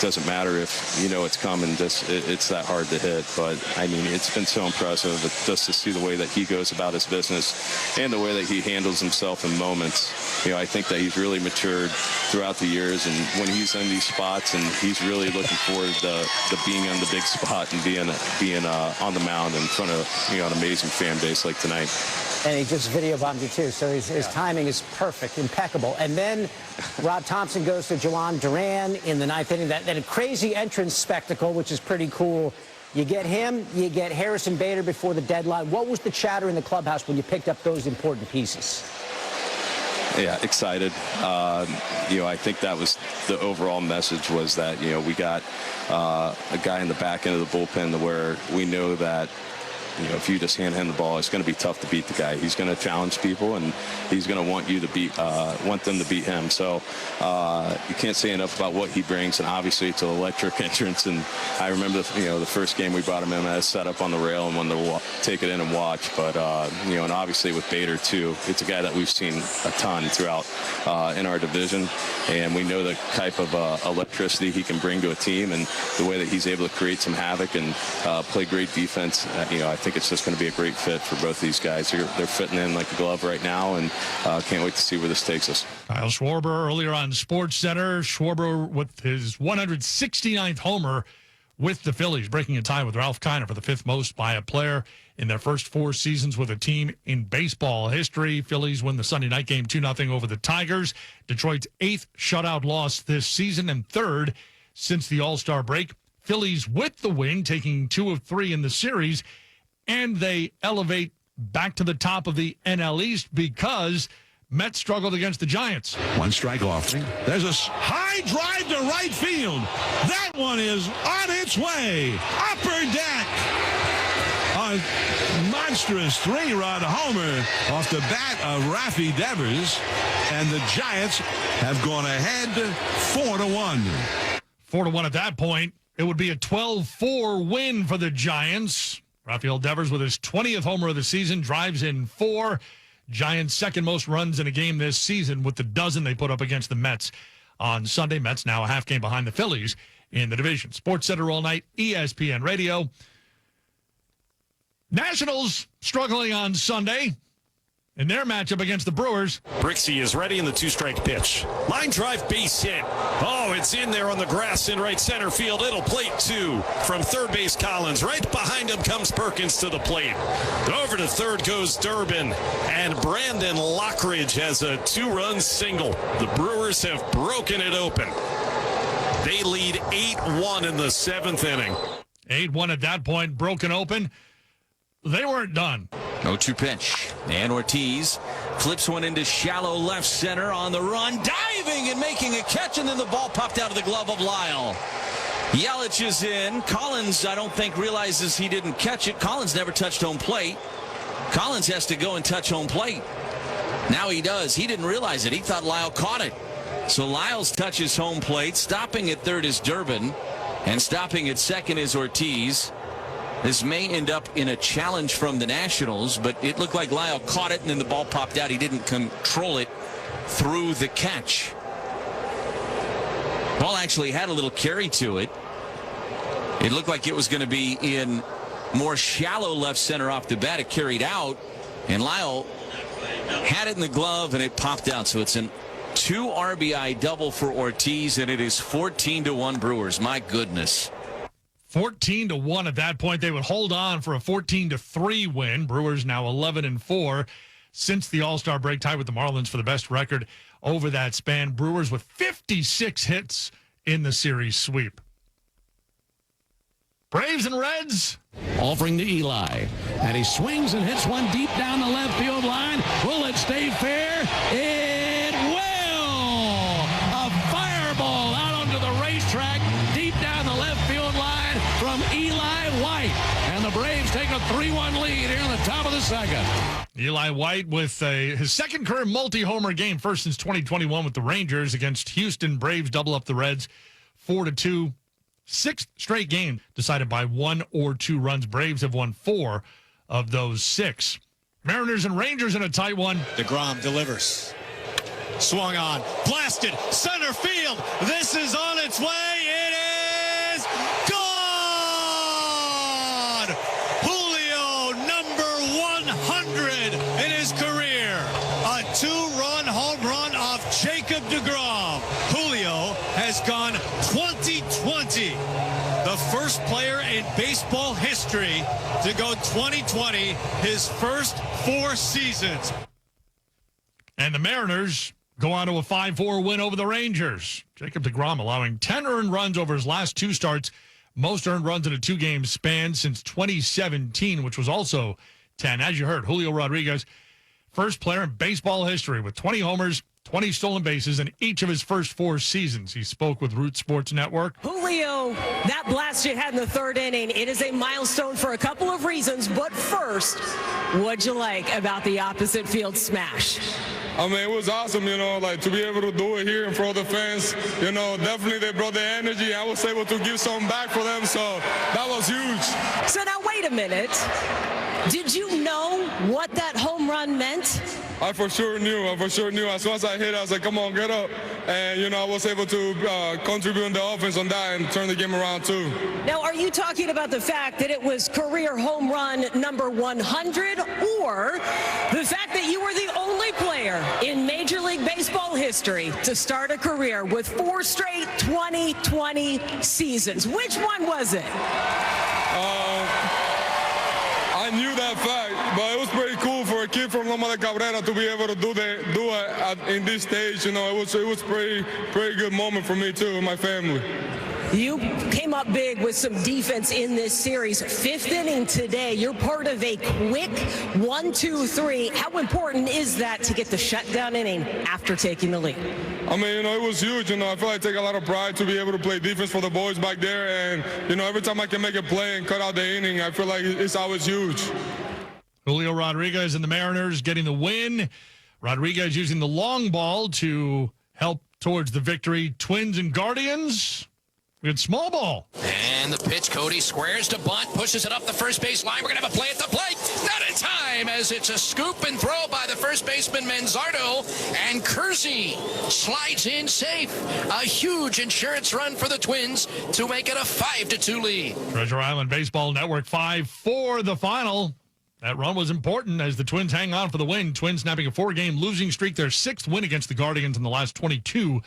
doesn't matter if it's coming. It's that hard to hit. But, I mean, it's been so impressive just to see the way that he goes about his business and the way that he handles himself in moments. I think that he's really matured throughout the years, and when he's in these spots, and he's really looking forward to being on the big spot and being on the mound in front of an amazing fan base like tonight. And he just video bombed you too, so his timing is perfect, impeccable. And then Rob Thompson goes to Jhoan Duran in the ninth inning. That a crazy entrance spectacle, which is pretty cool. You get him, you get Harrison Bader before the deadline. What was the chatter in the clubhouse when you picked up those important pieces? Yeah, excited. I think that was the overall message, was that, we got a guy in the back end of the bullpen where we know that, if you just hand him the ball, it's going to be tough to beat the guy. He's going to challenge people, and he's going to want them to beat him. So you can't say enough about what he brings, and obviously it's an electric entrance. And I remember, the first game we brought him in as set up on the rail and wanted to take it in and watch. But and obviously with Bader too, it's a guy that we've seen a ton throughout in our division, and we know the type of electricity he can bring to a team, and the way that he's able to create some havoc and play great defense. I think it's just going to be a great fit for both these guys. They're fitting in like a glove right now, and can't wait to see where this takes us. Kyle Schwarber earlier on SportsCenter. Schwarber with his 169th homer with the Phillies, breaking a tie with Ralph Kiner for the fifth most by a player in their first 4 seasons with a team in baseball history. Phillies win the Sunday night game 2-0 over the Tigers. Detroit's 8th shutout loss this season and 3rd since the All-Star break. Phillies with the win, taking 2 of 3 in the series, and they elevate back to the top of the NL East because Mets struggled against the Giants. 1 strike offering. There's a high drive to right field. That one is on its way. Upper deck. A monstrous 3-run homer off the bat of Rafi Devers. And the Giants have gone ahead 4-1. 4-1 at that point. It would be a 12-4 win for the Giants. Rafael Devers with his 20th homer of the season, drives in 4. Giants' second most runs in a game this season with the dozen they put up against the Mets on Sunday. Mets now a half game behind the Phillies in the division. SportsCenter all night, ESPN Radio. Nationals struggling on Sunday in their matchup against the Brewers. Brixey is ready in the 2-strike pitch. Line drive, base hit. Oh, it's in there on the grass in right center field. It'll plate 2 from third base Collins. Right behind him comes Perkins to the plate. Over to third goes Durbin. And Brandon Lockridge has a 2-run single. The Brewers have broken it open. They lead 8-1 in the 7th inning. 8-1 at that point, broken open. They weren't done. 0-2 pitch. And Ortiz flips one into shallow left center on the run, diving and making a catch, and then the ball popped out of the glove of Lyle. Yelich is in. Collins, I don't think, realizes he didn't catch it. Collins never touched home plate. Collins has to go and touch home plate. Now he does. He didn't realize it. He thought Lyle caught it. So Lyles touches home plate. Stopping at third is Durbin, and stopping at second is Ortiz. This may end up in a challenge from the Nationals, but it looked like Lyle caught it, and then the ball popped out. He didn't control it through the catch. Ball actually had a little carry to it. It looked like it was going to be in more shallow left center off the bat. It carried out, and Lyle had it in the glove, and it popped out. So it's an 2 RBI double for Ortiz, and it is 14-1 Brewers. My goodness. 14-1 at that point. They would hold on for a 14-3 win. Brewers now 11-4 since the All-Star break, tied with the Marlins for the best record over that span. Brewers with 56 hits in the series sweep. Braves and Reds. Offering to Eli. And he swings and hits one deep down the left field line. Will it stay fair? It will! A fireball out onto the racetrack deep down the left field line from Eli White. And the Braves taking a 3-1 lead here in the top of the second. Eli White with his second career multi-homer game, first since 2021 with the Rangers against Houston. Braves double up the Reds 4-2. Sixth straight game decided by 1 or 2 runs. Braves have won 4 of those 6. Mariners and Rangers in a tight one. DeGrom delivers. Swung on. Blasted. Center field. This is on its way. It is gone! Julio, number 100 in his career. A 2-run home run off Jacob DeGrom. Julio has gone 2020. The first player in baseball history to go 2020 his first 4 seasons. And the Mariners go on to a 5-4 win over the Rangers. Jacob DeGrom allowing 10 earned runs over his last 2 starts, most earned runs in a 2-game span since 2017, which was also 10. As you heard, Julio Rodriguez, first player in baseball history with 20 homers, 20 stolen bases in each of his first 4 seasons. He spoke with Root Sports Network. Julio, that blast you had in the 3rd inning, it is a milestone for a couple of reasons. But first, what'd you like about the opposite field smash? I mean, it was awesome, to be able to do it here in front of the fans. Definitely they brought the energy. I was able to give something back for them, so that was huge. So now, wait a minute. Did you know what that home run meant? I for sure knew. As soon as I hit, I was like, come on, get up. And, I was able to contribute in the offense on that and turn the game around, too. Now, are you talking about the fact that it was career home run number 100 or the fact that you were the only player in Major League Baseball history to start a career with 4 straight 2020 seasons? Which one was it? I knew that fact, but it was pretty cool for a kid from Loma de Cabrera to be able to do it in this stage. It was pretty good moment for me too, and my family. You came up big with some defense in this series. 5th inning today. You're part of a quick 1-2-3. How important is that to get the shutdown inning after taking the lead? I mean, it was huge. I feel like I take a lot of pride to be able to play defense for the boys back there. And, every time I can make a play and cut out the inning, I feel like it's always huge. Julio Rodriguez and the Mariners getting the win. Rodriguez using the long ball to help towards the victory. Twins and Guardians. We had small ball. And the pitch, Cody squares to bunt, pushes it up the first base line. We're going to have a play at the plate. Not in time, as it's a scoop and throw by the first baseman, Manzardo. And Kersey slides in safe. A huge insurance run for the Twins to make it a 5-2 lead. Treasure Island Baseball Network 5-4 the final. That run was important as the Twins hang on for the win. Twins snapping a 4-game losing streak, their 6th win against the Guardians in the last 22.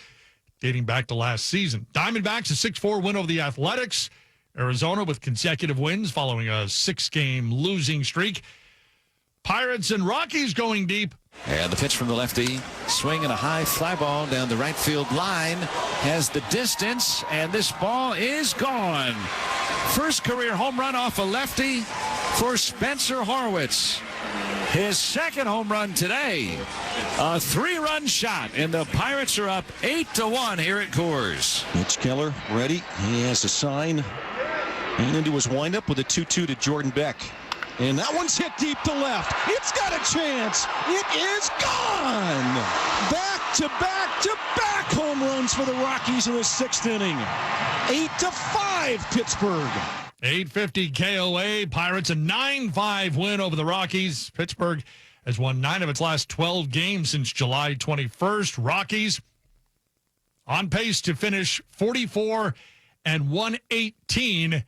Dating back to last season. Diamondbacks a 6-4 win over the Athletics. Arizona with consecutive wins following a 6-game losing streak. Pirates and Rockies going deep. And the pitch from the lefty. Swing and a high fly ball down the right field line. Has the distance, and this ball is gone. First career home run off a lefty for Spencer Horwitz. His 2nd home run today. A 3-run shot, and the Pirates are up 8-1 here at Coors. Mitch Keller ready. He has a sign. And into his windup with a 2-2 to Jordan Beck. And that one's hit deep to left. It's got a chance. It is gone. Back-to-back home runs for the Rockies in the 6th inning. 8-5 Pittsburgh. 850 KOA. Pirates a 9-5 win over the Rockies. Pittsburgh has won 9 of its last 12 games since July 21st. Rockies on pace to finish 44-118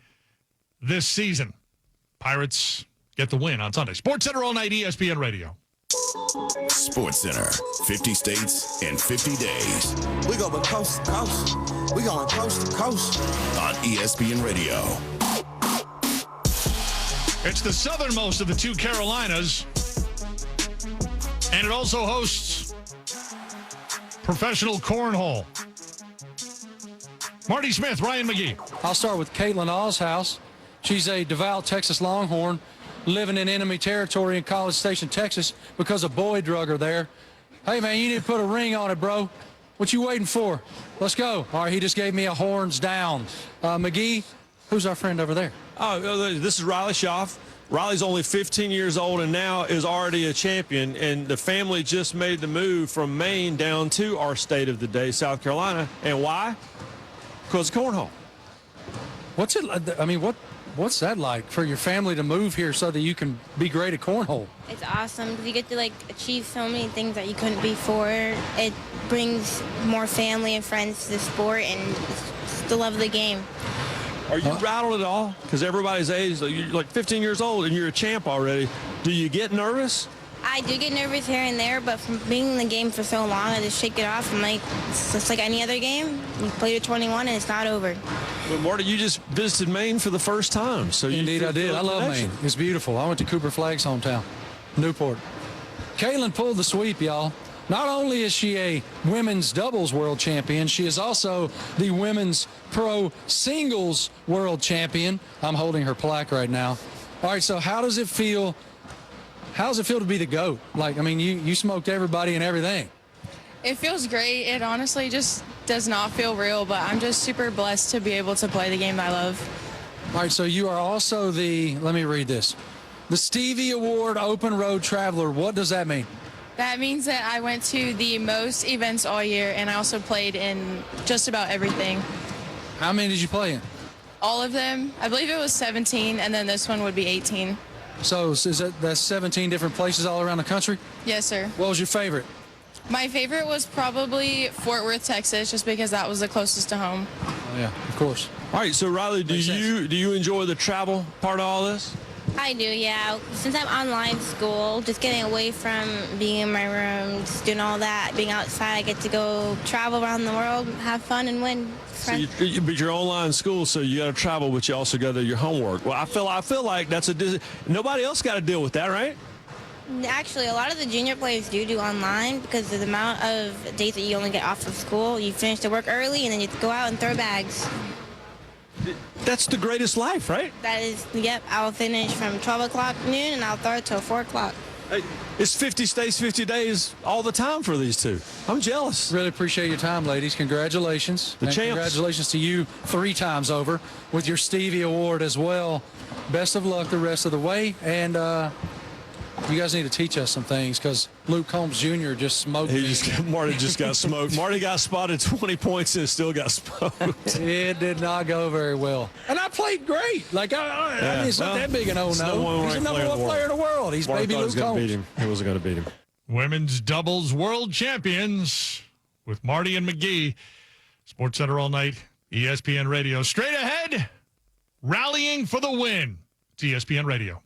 this season. Pirates get the win on Sunday. Sports Center all night, ESPN Radio. Sports Center, 50 states in 50 days. We going coast to coast. We going coast to coast. On ESPN Radio. It's the southernmost of the 2 Carolinas, and it also hosts professional cornhole. Marty Smith, Ryan McGee. I'll start with Caitlin Oshouse. She's a devout Texas Longhorn living in enemy territory in College Station, Texas, because a boy drug her there. Hey, man, you need to put a ring on it, bro. What you waiting for? Let's go. All right, he just gave me a horns down. McGee, who's our friend over there? Oh, this is Riley Schaff. Riley's only 15 years old and now is already a champion, and the family just made the move from Maine down to our state of the day, South Carolina. And why? Because of cornhole. What's it? I mean, what's that like for your family to move here so that you can be great at cornhole? It's awesome because you get to like achieve so many things that you couldn't before. It brings more family and friends to the sport, and it's the love of the game. Are you rattled at all? Because everybody's age, you're like 15 years old and you're a champ already. Do you get nervous? I do get nervous here and there, but from being in the game for so long, I just shake it off. I'm like, it's just like any other game. You play to 21 and it's not over. Well, Marty, you just visited Maine for the first time. So Indeed, I did. I love Maine. It's beautiful. I went to Cooper Flagg's hometown, Newport. Kaylin pulled the sweep, y'all. Not only is she a women's doubles world champion, she is also the women's pro singles world champion. I'm holding her plaque right now. All right, so how does it feel? How does it feel to be the GOAT? Like, I mean, you smoked everybody and everything. It feels great. It honestly just does not feel real, but I'm just super blessed to be able to play the game I love. All right, so you are also let me read this, the Stevie Award Open Road Traveler. What does that mean? That means that I went to the most events all year, and I also played in just about everything. How many did you play in? All of them. I believe it was 17, and then this one would be 18. So that's 17 different places all around the country? Yes, sir. What was your favorite? My favorite was probably Fort Worth, Texas, just because that was the closest to home. Oh, yeah, of course. All right, so Riley, do you enjoy the travel part of all this? I do, yeah. Since I'm online school, just getting away from being in my room, just doing all that, being outside, I get to go travel around the world, have fun, and win. So but you're online school, so you got to travel, but you also got to do your homework. Well, I feel like that's nobody else got to deal with that, right? Actually, a lot of the junior players do online because of the amount of days that you only get off of school. You finish the work early, and then you go out and throw bags. That's the greatest life, right? That is, yep. I'll finish from 12 o'clock noon, and I'll throw it till 4 o'clock. Hey, it's 50 states, 50 days all the time for these two. I'm jealous. Really appreciate your time, ladies. Congratulations. The champs. Congratulations to you 3 times over with your Stevie Award as well. Best of luck the rest of the way. And you guys need to teach us some things because Luke Combs Jr. just smoked me. Marty just got smoked. Marty got spotted 20 points and still got smoked. It did not go very well. And I played great. Like, I mean, it's not that big an oh-no. He's the number 1 player in the world. He's baby Luke Combs. He wasn't going to beat him. Women's doubles world champions with Marty and McGee. Sports Center all night, ESPN Radio. Straight ahead, rallying for the win. It's ESPN Radio.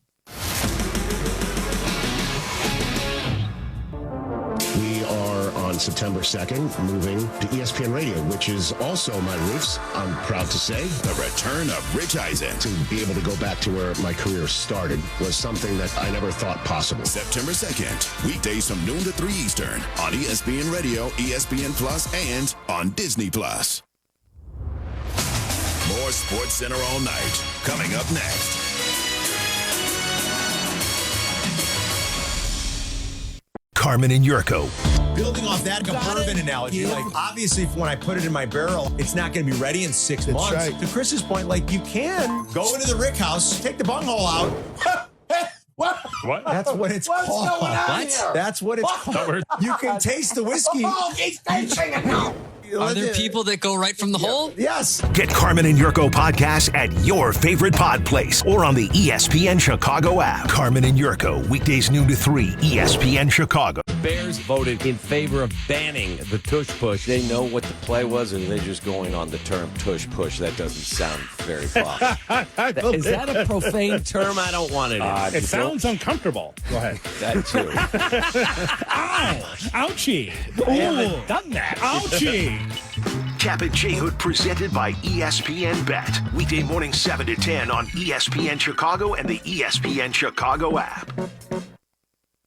We are on September 2nd moving to ESPN Radio, which is also my roots, I'm proud to say. The return of Rich Eisen. To be able to go back to where my career started was something that I never thought possible. September 2nd, weekdays from noon to 3 Eastern on ESPN Radio, ESPN Plus, and on Disney Plus. More Sports Center all night. Coming up next. Carmen and Yurko. Building off that bourbon analogy, like obviously when I put it in my barrel, it's not going to be ready in 6 months. Right. To Chris's point, like you can go into the Rick House, take the bunghole out. What? That's what it's What's called. going on here? That's what it's called. You can taste the whiskey. He's tasting it now. Are there people that go right from the hole? Yes. Get Carmen and Yurko podcasts at your favorite pod place or on the ESPN Chicago app. Carmen and Yurko, weekdays noon to 3, ESPN Chicago. Bears voted in favor of banning the tush push. They know what the play was, or they're just going on the term tush push. That doesn't sound very posh. Is that a profane term? I don't want it. It sounds uncomfortable. Go ahead. That too. Ow! Ouchie! I haven't done that. Ouchie! Cap and J Hood presented by ESPN Bet. Weekday morning 7 to 10 on ESPN Chicago and the ESPN Chicago app.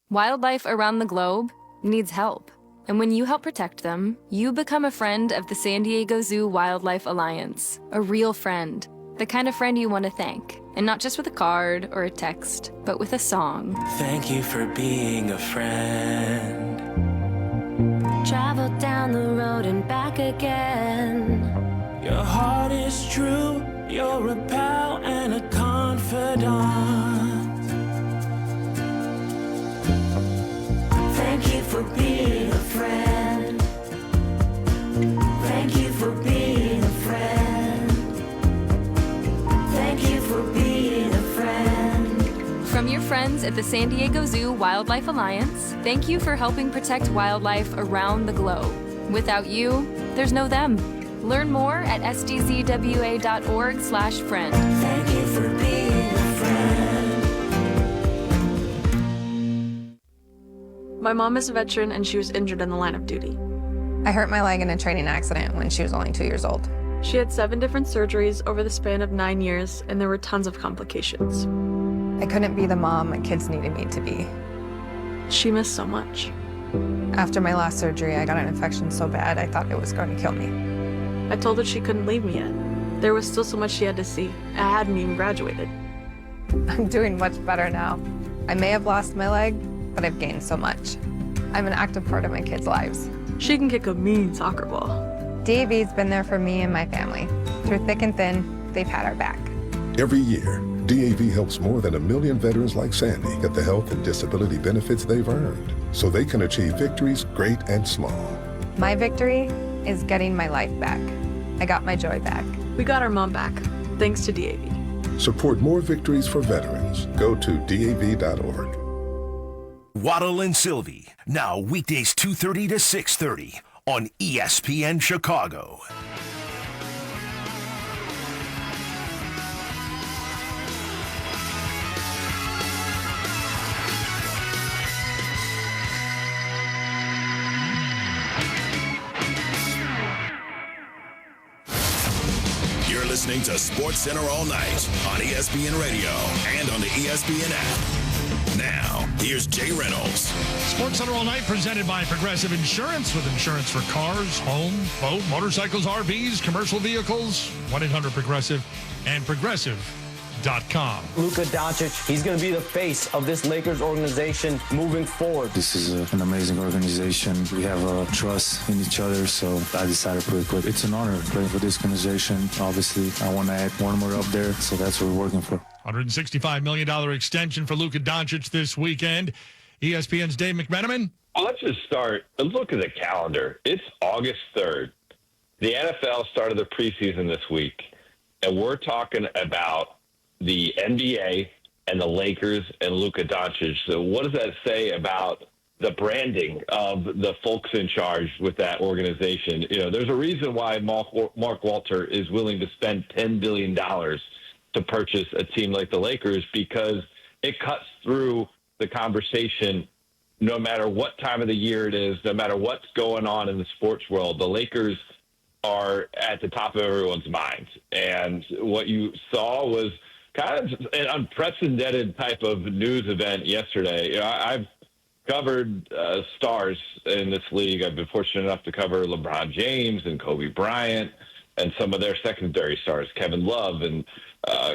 Wildlife around the globe needs help. And when you help protect them, you become a friend of the San Diego Zoo Wildlife Alliance. A real friend. The kind of friend you want to thank. And not just with a card or a text, but with a song. Thank you for being a friend. Travel down the road and back again. Your heart is true. You're a pal and a confidant. for being a friend. Thank you for being a friend. Thank you for being a friend. From your friends at the San Diego Zoo Wildlife Alliance, thank you for helping protect wildlife around the globe. Without you, there's no them. Learn more at sdzwa.org/friend. Thank you for being a friend. My mom is a veteran and she was injured in the line of duty. I hurt my leg in a training accident when she was only 2 years old. She had 7 different surgeries over the span of 9 years, and there were tons of complications. I couldn't be the mom my kids needed me to be. She missed so much. After my last surgery, I got an infection so bad I thought it was going to kill me. I told her she couldn't leave me yet. There was still so much she had to see. I hadn't even graduated. I'm doing much better now. I may have lost my leg, but I've gained so much. I'm an active part of my kids' lives. She can kick a mean soccer ball. DAV's been there for me and my family. Through thick and thin, they've had our back. Every year, DAV helps more than 1 million veterans like Sandy get the health and disability benefits they've earned, so they can achieve victories great and small. My victory is getting my life back. I got my joy back. We got our mom back, thanks to DAV. Support more victories for veterans. Go to DAV.org. Waddle and Sylvie, now weekdays 2:30 to 6:30 on ESPN Chicago. You're listening to SportsCenter all night on ESPN Radio and on the ESPN app. Now, here's Jay Reynolds. SportsCenter all night presented by Progressive Insurance, with insurance for cars, home, boat, motorcycles, RVs, commercial vehicles. 1-800-PROGRESSIVE and Progressive.com. Luka Doncic, he's going to be the face of this Lakers organization moving forward. This is an amazing organization. We have trust in each other, so I decided pretty quick. It's an honor playing for this organization. Obviously, I want to add one more up there, so that's what we're working for. $165 million extension for Luka Doncic this weekend. ESPN's Dave McMenamin. Well, let's just start. Look at the calendar. It's August 3rd. The NFL started the preseason this week, and we're talking about the NBA and the Lakers and Luka Doncic. So what does that say about the branding of the folks in charge with that organization? You know, there's a reason why Mark Walter is willing to spend $10 billion to purchase a team like the Lakers, because it cuts through the conversation no matter what time of the year it is, no matter what's going on in the sports world. The Lakers are at the top of everyone's minds. And what you saw was kind of an unprecedented type of news event yesterday. You know, I've covered stars in this league. I've been fortunate enough to cover LeBron James and Kobe Bryant and some of their secondary stars, Kevin Love and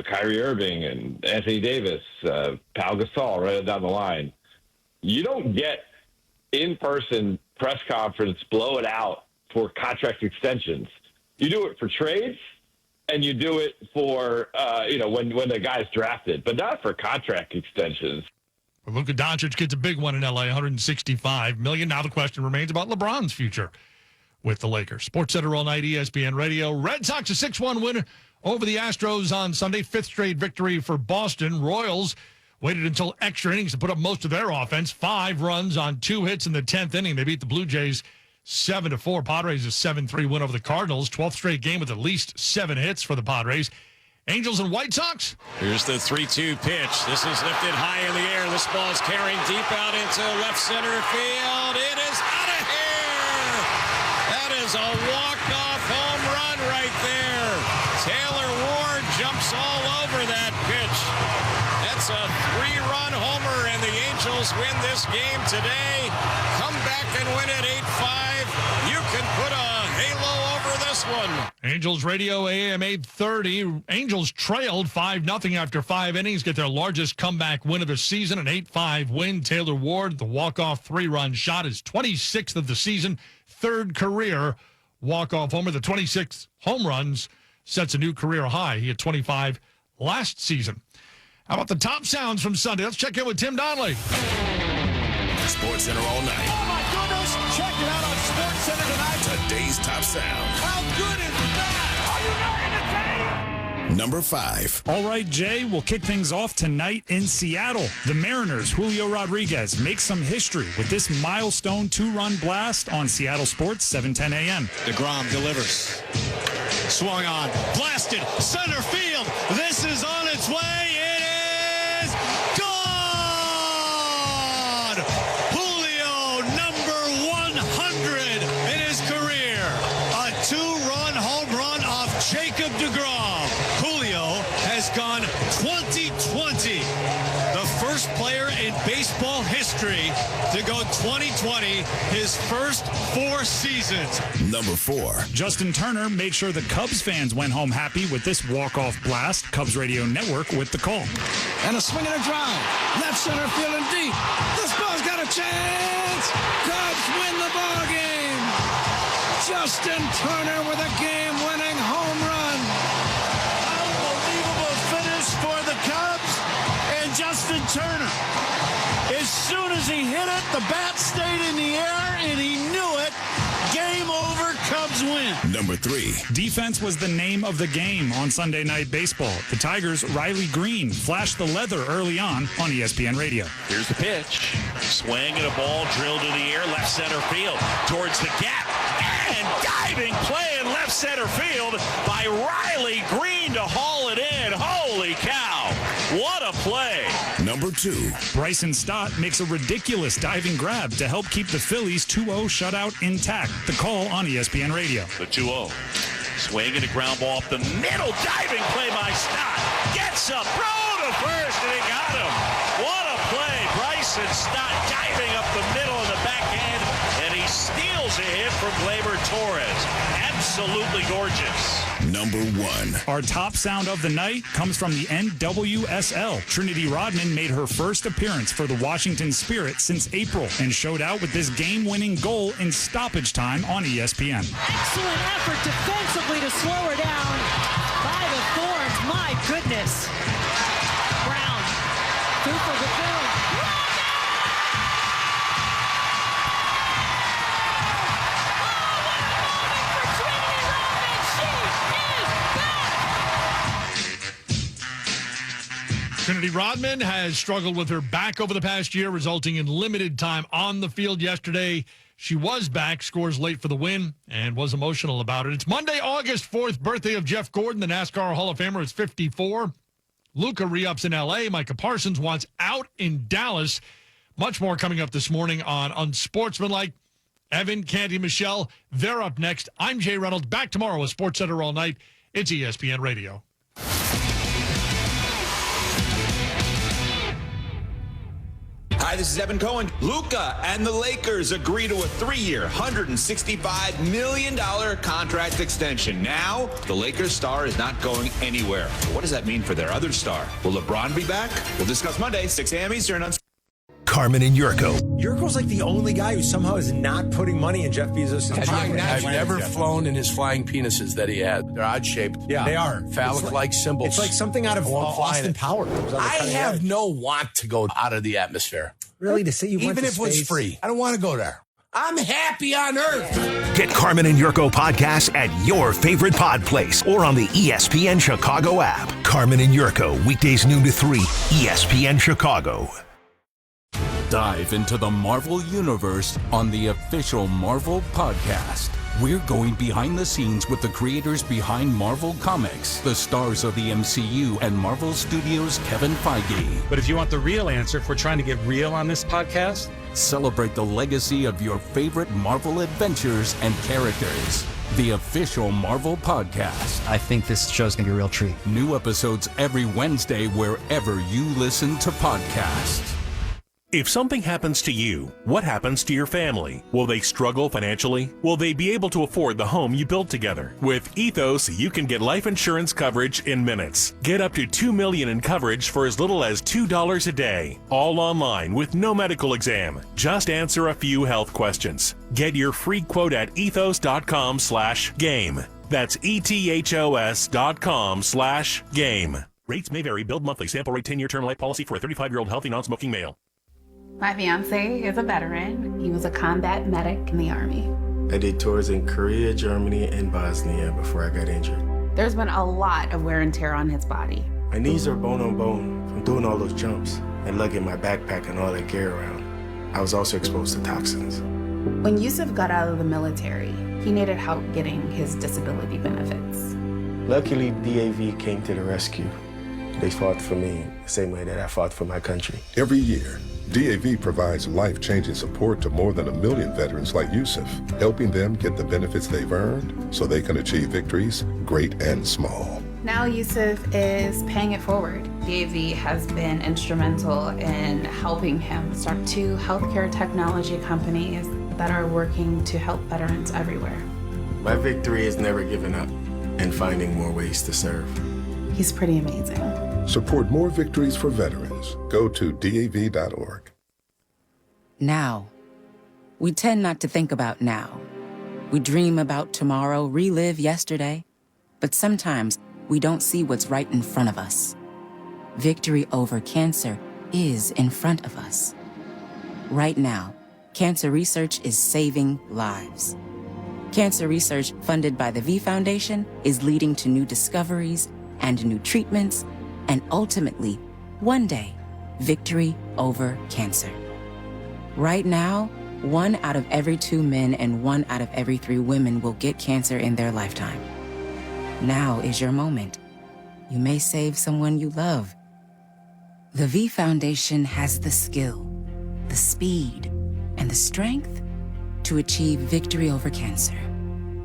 Kyrie Irving and Anthony Davis, Pau Gasol, right down the line. You don't get in-person press conference, blow it out for contract extensions. You do it for trades, and you do it for, when the guy's drafted, but not for contract extensions. Luka Doncic gets a big one in L.A., $165 million. Now the question remains about LeBron's future with the Lakers. SportsCenter all night, ESPN Radio. Red Sox a 6-1 winner over the Astros on Sunday. 5th straight victory for Boston. Royals waited until extra innings to put up most of their offense. 5 runs on 2 hits in the 10th inning. They beat the Blue Jays 7-4. Padres a 7-3 win over the Cardinals. 12th straight game with at least 7 hits for the Padres. Angels and White Sox. Here's the 3-2 pitch. This is lifted high in the air. This ball's carrying deep out into left center field. It is out of here. That is a walk-off home run right there. Taylor Ward jumps all over that pitch. That's a 3-run homer, and the Angels win this game today. Come back and win it 8-5. You can put a halo over this one. Angels Radio AM 830. Angels trailed 5-0 after 5 innings, get their largest comeback win of the season, an 8-5 win. Taylor Ward, the walk-off 3-run shot, is 26th of the season, 3rd career walk-off homer. The 26th home runs sets a new career high. He had 25 last season. How about the top sounds from Sunday? Let's check in with Tim Donnelly. SportsCenter all night. checking out on SportsCenter tonight. Today's top sound. How good is that? Are you not entertained? Number 5. All right, Jay, we'll kick things off tonight in Seattle. The Mariners, Julio Rodriguez, make some history with this milestone 2-run blast on Seattle Sports, 7:10 a.m. DeGrom delivers. Swung on. Blasted. Center field. This is on its way. It is gone! Julio, number 100 in his career. A 2-run home run off Jacob DeGrom. Julio has gone 2020. The first player in baseball history to go 2020 his first 4 seasons. Number 4. Justin Turner made sure the Cubs fans went home happy with this walk-off blast. Cubs Radio Network with the call. And a swing and a drive. Left center field and deep. This ball's got a chance. Cubs win the ball game. Justin Turner with a game-winning home run. Unbelievable finish for the Cubs and Justin Turner. As soon as he hit it, the bat stayed in the air, and he knew it. Game over, Cubs win. Number 3. Defense was the name of the game on Sunday Night Baseball. The Tigers' Riley Green flashed the leather early on ESPN Radio. Here's the pitch. Swing and a ball drilled in the air, left center field towards the gap. And diving play in left center field by Riley Green to haul it in. Holy cow. What a play. Number 2. Bryson Stott makes a ridiculous diving grab to help keep the Phillies' 2-0 shutout intact. The call on ESPN Radio. The 2-0. Swing and a ground ball up the middle. Diving play by Stott. Gets up, throw to first, and he got him. What a play. Bryson Stott diving up the middle of the backhand, and he steals a hit from Gleyber Torres. Absolutely gorgeous. Number 1. Our top sound of the night comes from the NWSL. Trinity Rodman made her first appearance for the Washington Spirit since April and showed out with this game-winning goal in stoppage time on ESPN. Excellent effort defensively to slow her down by the Thorns. My goodness. Brown. Through for the field. Trinity Rodman has struggled with her back over the past year, resulting in limited time on the field yesterday. She was back, scores late for the win, and was emotional about it. It's Monday, August 4th, birthday of Jeff Gordon, the NASCAR Hall of Famer. It's 54. Luca re-ups in L.A. Micah Parsons wants out in Dallas. Much more coming up this morning on Unsportsmanlike. Evan, Candy, Michelle, they're up next. I'm Jay Reynolds, back tomorrow with SportsCenter all night. It's ESPN Radio. Hi, this is Evan Cohen. Luka and the Lakers agree to a 3-year, $165 million contract extension. Now, the Lakers star is not going anywhere. What does that mean for their other star? Will LeBron be back? We'll discuss Monday, 6 a.m. Eastern on Carmen and Yurko. Yurko's like the only guy who somehow is not putting money in Jeff Bezos' I've never flown in his flying penises that he had. They're odd-shaped. Yeah, they are. Phallic-like symbols. It's like something out of Austin Powers. I have no want to go out of the atmosphere. Really? To say you went Even to if it was space? free. I don't want to go there. I'm happy on Earth. Get Carmen and Yurko podcasts at your favorite pod place or on the ESPN Chicago app. Carmen and Yurko, weekdays noon to 3, ESPN Chicago. Dive into the Marvel Universe on the official Marvel Podcast. We're going behind the scenes with the creators behind Marvel Comics, the stars of the MCU, and Marvel Studios' Kevin Feige. But if you want the real answer, if we're trying to get real on this podcast, celebrate the legacy of your favorite Marvel adventures and characters. The official Marvel Podcast. I think this show's gonna be a real treat. New episodes every Wednesday wherever you listen to podcasts. If something happens to you, what happens to your family? Will they struggle financially? Will they be able to afford the home you built together? With Ethos, you can get life insurance coverage in minutes. Get up to $2 million in coverage for as little as $2 a day. All online with no medical exam. Just answer a few health questions. Get your free quote at ethos.com/game. That's ETHOS.com/game. Rates may vary. Billed monthly. Sample rate 10-year term life policy for a 35-year-old healthy non-smoking male. My fiance is a veteran. He was a combat medic in the Army. I did tours in Korea, Germany, and Bosnia before I got injured. There's been a lot of wear and tear on his body. My knees are bone on bone from doing all those jumps and lugging my backpack and all that gear around. I was also exposed to toxins. When Yusuf got out of the military, he needed help getting his disability benefits. Luckily, DAV came to the rescue. They fought for me the same way that I fought for my country. Every year, DAV provides life-changing support to more than 1 million veterans like Yusuf, helping them get the benefits they've earned so they can achieve victories, great and small. Now Yusuf is paying it forward. DAV has been instrumental in helping him start 2 healthcare technology companies that are working to help veterans everywhere. My victory is never giving up and finding more ways to serve. He's pretty amazing. Support more victories for veterans. Go to DAV.org. Now. We tend not to think about now. We dream about tomorrow, relive yesterday. But sometimes we don't see what's right in front of us. Victory over cancer is in front of us. Right now, cancer research is saving lives. Cancer research funded by the V Foundation is leading to new discoveries and new treatments, and ultimately, one day, victory over cancer. Right now, 1 out of every 2 men and 1 out of every 3 women will get cancer in their lifetime. Now is your moment. You may save someone you love. The V Foundation has the skill, the speed, and the strength to achieve victory over cancer.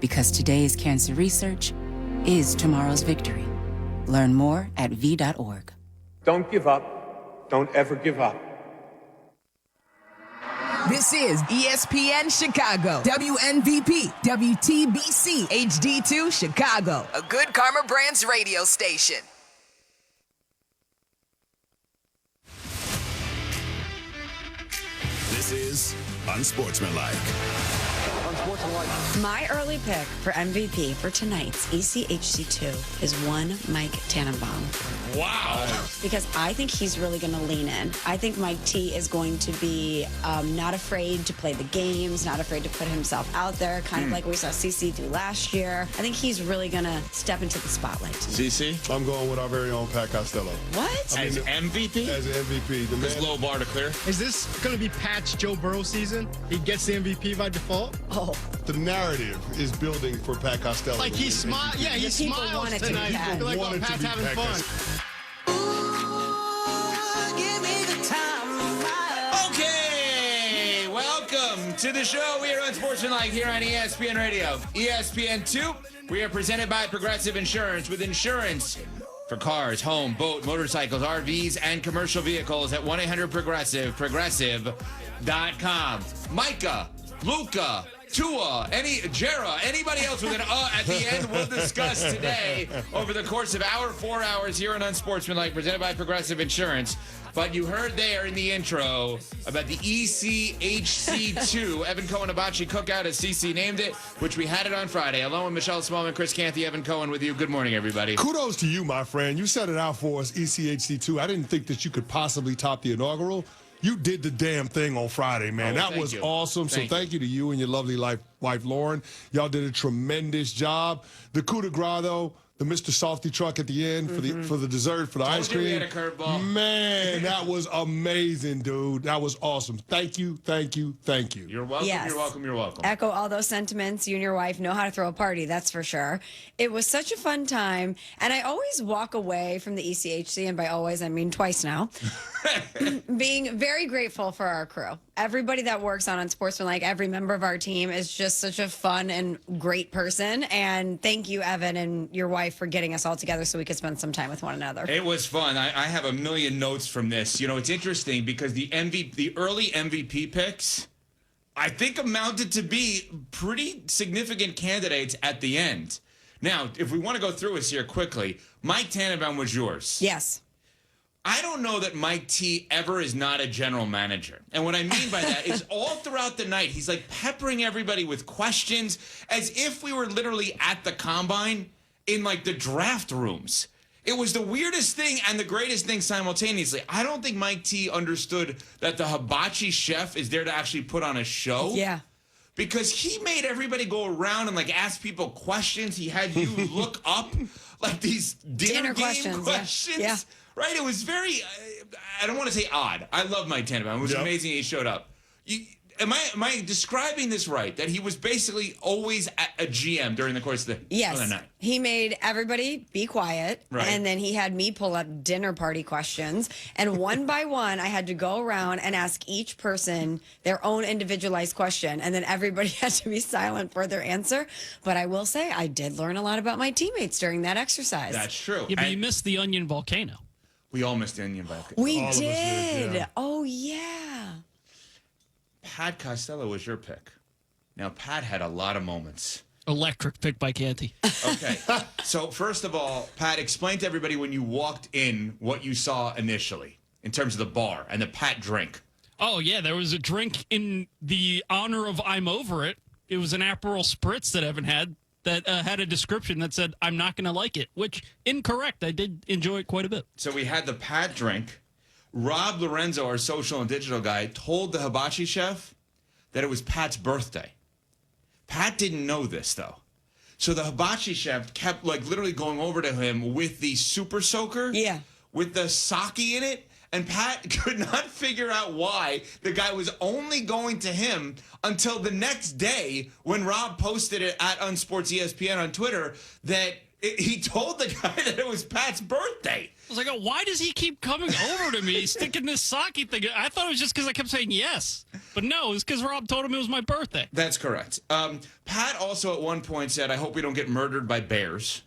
Because today's cancer research is tomorrow's victory. Learn more at V.org. Don't give up. Don't ever give up. This is ESPN Chicago, WNVP, WTBC, HD2 Chicago, a Good Karma Brands radio station. This is Unsportsmanlike. My early pick for MVP for tonight's ECHC2 is one Mike Tannenbaum. Wow. Because I think he's really going to lean in. I think Mike T is going to be not afraid to play the games, not afraid to put himself out there, kind of like we saw CC do last year. I think he's really going to step into the spotlight. CC? I'm going with our very own Pat Costello. What? As MVP? As an MVP. There's low bar to clear. Is this going to be Pat's Joe Burrow season? He gets the MVP by default? Oh. The narrative is building for Pat Costello. Like he smiles. Yeah, he smiles tonight. People like, oh, Pat's having fun. Okay, welcome to the show. We are Unsportsmanlike here on ESPN Radio. ESPN2, we are presented by Progressive Insurance, with insurance for cars, home, boat, motorcycles, RVs, and commercial vehicles at 1-800-PROGRESSIVE, progressive.com. Micah, Luca, Tua, anybody else with an at the end, we'll discuss today over the course of our 4 hours here on Unsportsmanlike, presented by Progressive Insurance. But you heard there in the intro about the ECHC2 Evan Cohen Hibachi Cookout, as CC named it, which we had it on Friday. Along with Michelle Smallman, Chris Canty, Evan Cohen with you. Good morning, everybody. Kudos to you, my friend. You set it out for us, ECHC2. I didn't think that you could possibly top the inaugural. You did the damn thing on Friday, man. That was awesome. So thank you to you and your lovely wife, Lauren. Y'all did a tremendous job. The coup de grace, though, the Mr. Softy truck at the end for the dessert, for the ice cream. We had a curveball. Man, that was amazing, dude. That was awesome. Thank you, thank you, thank you. You're welcome, Yes. you're welcome, you're welcome. Echo all those sentiments. You and your wife know how to throw a party, that's for sure. It was such a fun time, and I always walk away from the ECHC, and by always I mean twice now, being very grateful for our crew. Everybody that works on Unsportsmanlike, every member of our team is just such a fun and great person, and thank you, Evan, and your wife for getting us all together so we could spend some time with one another. It was fun. I have a million notes from this. You know, it's interesting because the early MVP picks, I think, amounted to be pretty significant candidates at the end. Now, if we want to go through this here quickly, Mike Tannenbaum was yours. Yes. I don't know that Mike T ever is not a general manager. And what I mean by that is all throughout the night, he's like peppering everybody with questions as if we were literally at the combine in like the draft rooms. It was the weirdest thing and the greatest thing simultaneously. I don't think Mike T understood that the hibachi chef is there to actually put on a show. Yeah. Because he made everybody go around and like ask people questions. He had you look up like these dinner game questions. Yeah. Right? It was very, I don't want to say odd. I love Mike Tannenbaum. It was amazing he showed up. Am I describing this right? That he was basically always at a GM during the course of the night? He made everybody be quiet, and then he had me pull up dinner party questions. And one by one, I had to go around and ask each person their own individualized question, and then everybody had to be silent for their answer. But I will say, I did learn a lot about my teammates during that exercise. That's true. Yeah, but you missed the onion volcano. We all missed the onion volcano. We did. Oh, yeah. Pat Costello was your pick. Now, Pat had a lot of moments. Electric pick by Canty. Okay. So, first of all, Pat, explain to everybody when you walked in what you saw initially in terms of the bar and the Pat drink. Oh, yeah. There was a drink in the honor of I'm Over It. It was an Aperol Spritz that Evan had that had a description that said, I'm not going to like it, which, incorrect. I did enjoy it quite a bit. So, we had the Pat drink. Rob Lorenzo, our social and digital guy, told the hibachi chef that it was Pat's birthday. Pat didn't know this, though. So the hibachi chef kept, like, literally going over to him with the super soaker. Yeah. With the sake in it. And Pat could not figure out why the guy was only going to him until the next day when Rob posted it at Unsports ESPN on Twitter that he told the guy that it was Pat's birthday. I was like, oh, why does he keep coming over to me, sticking this sake thing? I thought it was just because I kept saying yes. But no, it was because Rob told him it was my birthday. That's correct. Pat also at one point said, I hope we don't get murdered by bears.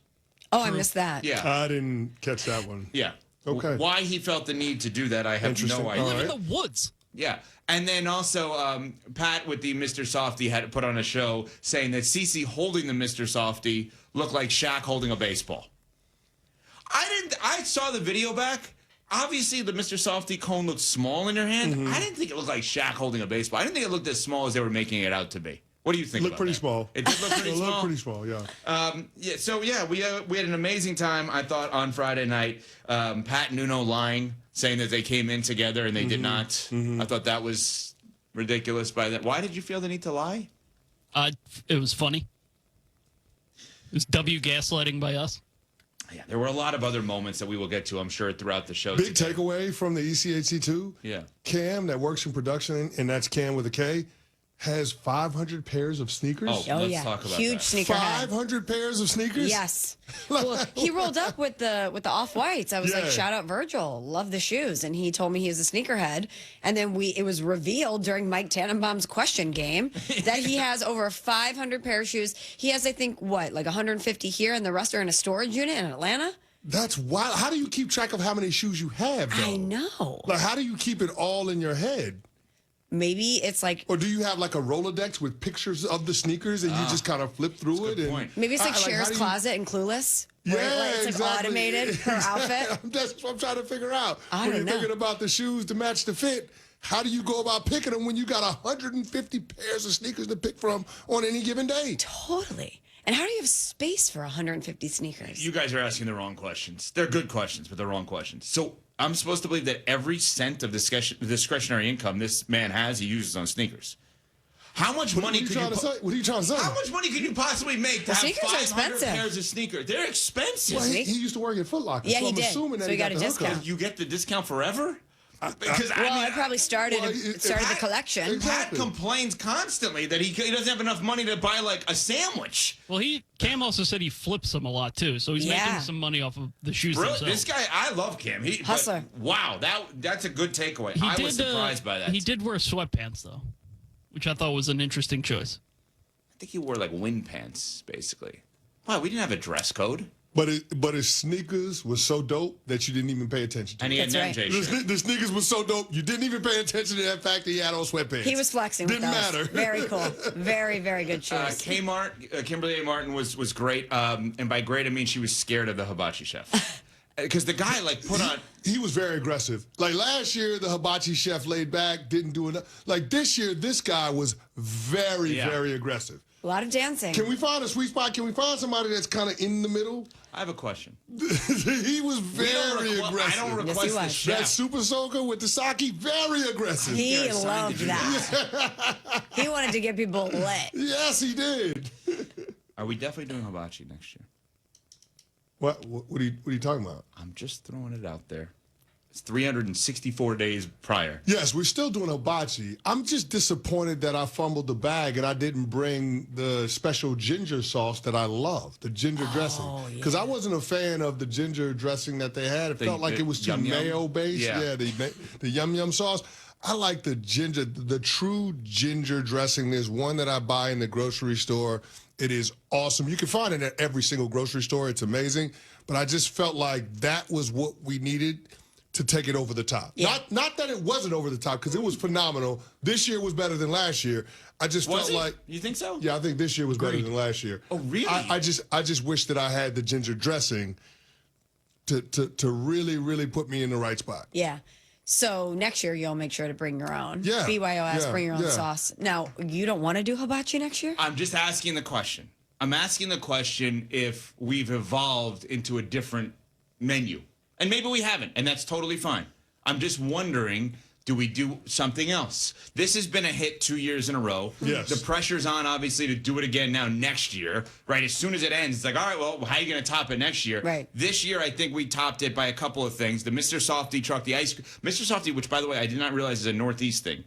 Oh, I missed that. Yeah. I didn't catch that one. Yeah. Okay. Why he felt the need to do that, I have no idea. We live in the woods. Yeah. And then also, Pat with the Mr. Softy had to put on a show saying that CeCe holding the Mr. Softy looked like Shaq holding a baseball. I saw the video back. Obviously, the Mr. Softy cone looked small in your hand. Mm-hmm. I didn't think it looked like Shaq holding a baseball. I didn't think it looked as small as they were making it out to be. What do you think? Looked pretty that? small. It did look pretty small. It looked pretty small, yeah. We had an amazing time, I thought, on Friday night. Pat and Nuno lying, saying that they came in together and they did not. Mm-hmm. I thought that was ridiculous by that. Why did you feel the need to lie? It was funny. It was W gaslighting by us. Yeah, there were a lot of other moments that we will get to, I'm sure, throughout the show. Big takeaway from the ECHC2. Yeah. Cam, that works in production, and that's Cam with a K, has 500 pairs of sneakers. Oh, let's talk about huge that. Sneaker 500 pairs of sneakers? Yes. Well, he rolled up with the off-whites. I was like, shout out Virgil. Love the shoes. And he told me he was a sneakerhead. And then it was revealed during Mike Tannenbaum's question game that he has over 500 pair of shoes. He has, I think, like 150 here, and the rest are in a storage unit in Atlanta. That's wild. How do you keep track of how many shoes you have, though? I know. Like, how do you keep it all in your head? Maybe it's like... Or do you have like a Rolodex with pictures of the sneakers and you just kind of flip through it? And maybe it's like Cher's Closet and Clueless. Where it's like exactly. automated per outfit. That's what I'm trying to figure out. I when don't you're know. thinking about the shoes to match the fit, how do you go about picking them when you got 150 pairs of sneakers to pick from on any given day? Totally. And how do you have space for 150 sneakers? You guys are asking the wrong questions. They're good questions, but they're wrong questions. So I'm supposed to believe that every cent of discretionary income this man has, he uses on sneakers. How much money could you... What are you trying to say? How much money could you possibly make to have 500 pairs of sneakers? They're expensive. Well, he used to work at Foot Locker. Yeah, so he I'm did. assuming that So he got a discount. You get the discount forever? Because it probably started the collection. Pat complains constantly that he doesn't have enough money to buy like a sandwich. Well, Cam also said he flips them a lot too, so he's making some money off of the shoes themselves. This guy, I love Cam. Hustler. Wow, that's a good takeaway. I was surprised by that. He did wear sweatpants though, which I thought was an interesting choice. I think he wore like wind pants, basically. Wow, we didn't have a dress code. But his sneakers was so dope that you didn't even pay attention to. And he had an MJ shirt. The sneakers was so dope you didn't even pay attention to that fact that he had on sweatpants. He was flexing with Didn't those. matter. Very cool. Very, very good shoes. Kimberly A. Martin was great. And by great, I mean she was scared of the hibachi chef. Because the guy, put on... He was very aggressive. Like, last year, the hibachi chef laid back, didn't do enough. Like, this year, this guy was very, very aggressive. A lot of dancing. Can we find a sweet spot? Can we find somebody that's kind of in the middle? I have a question. He was very aggressive. I don't request the chef. That Super Soaker with the sake, very aggressive. He loved that. He wanted to get people lit. Yes, he did. Are we definitely doing hibachi next year? What are you talking about? I'm just throwing it out there. It's 364 days prior. Yes, we're still doing hibachi. I'm just disappointed that I fumbled the bag and I didn't bring the special ginger sauce that I love, the ginger dressing. Because I wasn't a fan of the ginger dressing that they had. It felt like it was too mayo-based. Yeah, the yum-yum sauce. I like the ginger, the true ginger dressing. There's one that I buy in the grocery store. It is awesome. You can find it at every single grocery store. It's amazing. But I just felt like that was what we needed to take it over the top. Yeah. Not that it wasn't over the top, because it was phenomenal. This year was better than last year. I just felt like... You think so? Yeah, I think this year was better than last year. Oh, really? I just wish that I had the ginger dressing to really, really put me in the right spot. Yeah. So next year, you'll make sure to bring your own. Yeah. BYOS, bring your own sauce. Now, you don't want to do hibachi next year? I'm just asking the question. I'm asking the question if we've evolved into a different menu. And maybe we haven't, and that's totally fine. I'm just wondering, do we do something else? This has been a hit 2 years in a row. Yes. The pressure's on, obviously, to do it again now next year, right? As soon as it ends, it's like, all right, well, how are you going to top it next year? Right. This year, I think we topped it by a couple of things. The Mr. Softy truck, the ice cream. Mr. Softy, which, by the way, I did not realize is a Northeast thing.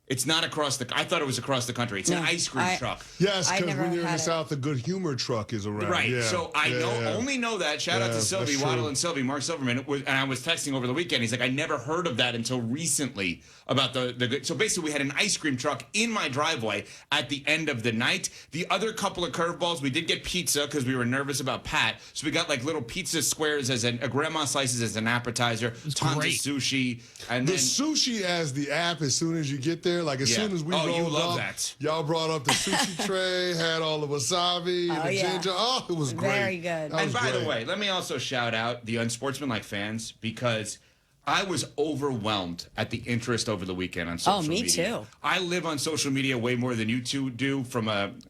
It's not across the... I thought it was across the country. It's an ice cream truck. Yes, because when you're in the South, the Good Humor truck is around. Right. Yeah. So I only know that. Shout out to Sylvie, that's Waddle true. and Sylvie, Mark Silverman. And I was texting over the weekend. He's like, I never heard of that until recently about the so basically we had an ice cream truck in my driveway at the end of the night. The other couple of curveballs, we did get pizza because we were nervous about Pat. So we got like little pizza squares as a grandma slices as an appetizer, tons of sushi. And the then sushi as the app as soon as you get there, like as soon as we rolled you love up, that. y'all brought up the sushi tray, had all the wasabi and the ginger. Oh, it was great. Very good. And by the way, let me also shout out the unsportsmanlike fans because I was overwhelmed at the interest over the weekend on social media. Oh, me too. I live on social media way more than you two do.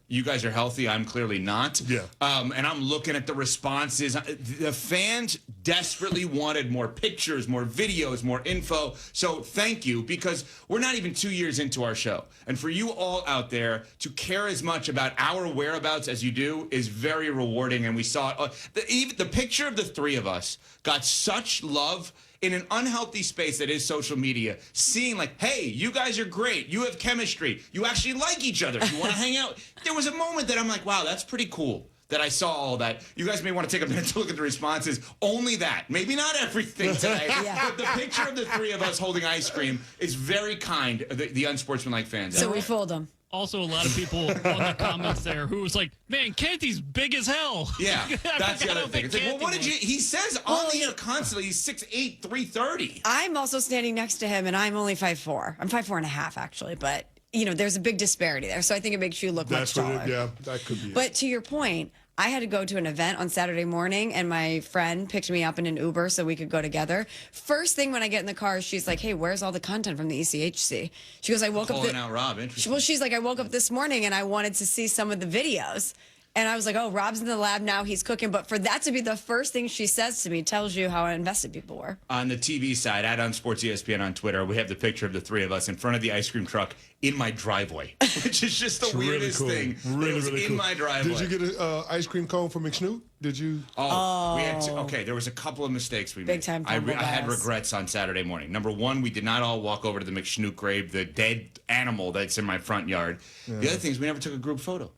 You guys are healthy. I'm clearly not. Yeah. And I'm looking at the responses. The fans desperately wanted more pictures, more videos, more info. So thank you, because we're not even 2 years into our show. And for you all out there to care as much about our whereabouts as you do is very rewarding. And we saw it. Even the picture of the three of us got such love in an unhealthy space that is social media, seeing like, hey, you guys are great. You have chemistry. You actually like each other. You want to hang out. There was a moment that I'm like, wow, that's pretty cool that I saw all that. You guys may want to take a minute to look at the responses. Only that. Maybe not everything today. But the picture of the three of us holding ice cream is very kind, the unsportsmanlike fans. So we fooled them. Also, a lot of people on the comments there who was like, man, Canty's big as hell. Yeah, that's the other thing. It's like, well, what did you... He says on the air constantly he's 6'8", 330. I'm also standing next to him, and I'm only 5'4". I'm 5'4.5", actually, but, you know, there's a big disparity there, so I think it makes you look much taller. Yeah, that could be it. But to your point, I had to go to an event on Saturday morning, and my friend picked me up in an Uber so we could go together. First thing when I get in the car, she's like, hey, where's all the content from the ECHC? She goes, I woke up... Calling out Rob, interesting. Well, she's like, I woke up this morning, and I wanted to see some of the videos. And I was like, oh, Rob's in the lab now. He's cooking. But for that to be the first thing she says to me tells you how invested people were. On the TV side, at UnsportsESPN on Twitter, we have the picture of the three of us in front of the ice cream truck in my driveway, which is just the weirdest thing. Really, it was really in cool. my driveway. Did you get an ice cream cone from McSnoot? Did you? Oh, we had to, okay. There was a couple of mistakes we made. Big time I fumble had guys. regrets on Saturday morning. Number one, we did not all walk over to the McSnoot grave, the dead animal that's in my front yard. Yeah. The other thing is we never took a group photo.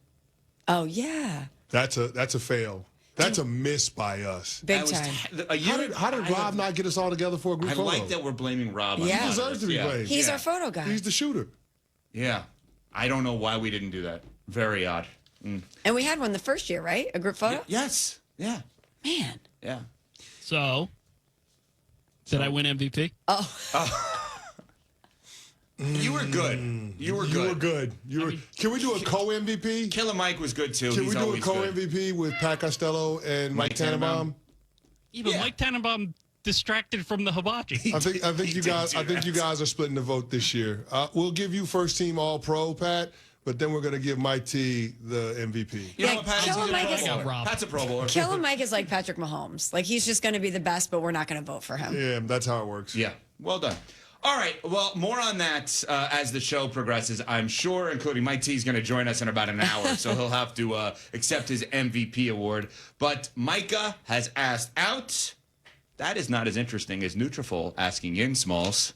Oh, yeah. That's a fail. That's a miss by us. Big time. How did Rob not get us all together for a group I photo? like that we're blaming Rob. Yeah. He deserves to be blamed. He's our photo guy. He's the shooter. Yeah. I don't know why we didn't do that. Very odd. Mm. And we had one the first year, right? A group photo? Yes. Yeah. Man. Yeah. So, did I win MVP? You were good. You were good. Can we do a co-MVP? Killer Mike was good too. Can He's we do a always good. co-MVP with Pat Costello and Mike Tannenbaum? Yeah, but Mike Tannenbaum distracted from the hibachi. I think you guys are splitting the vote this year. We'll give you first team All Pro, Pat. but then we're going to give Mike T the MVP. You know what, Pat? Killer Mike is Pat's a Pro Bowler. Killer Mike is like Patrick Mahomes. Like he's just going to be the best, but we're not going to vote for him. Yeah, that's how it works. Yeah, well done. All right, well, more on that as the show progresses, I'm sure, including Mike T is going to join us in about an hour, so he'll have to accept his MVP award. But Micah has asked out. That is not as interesting as Nutrafol asking in, Smalls.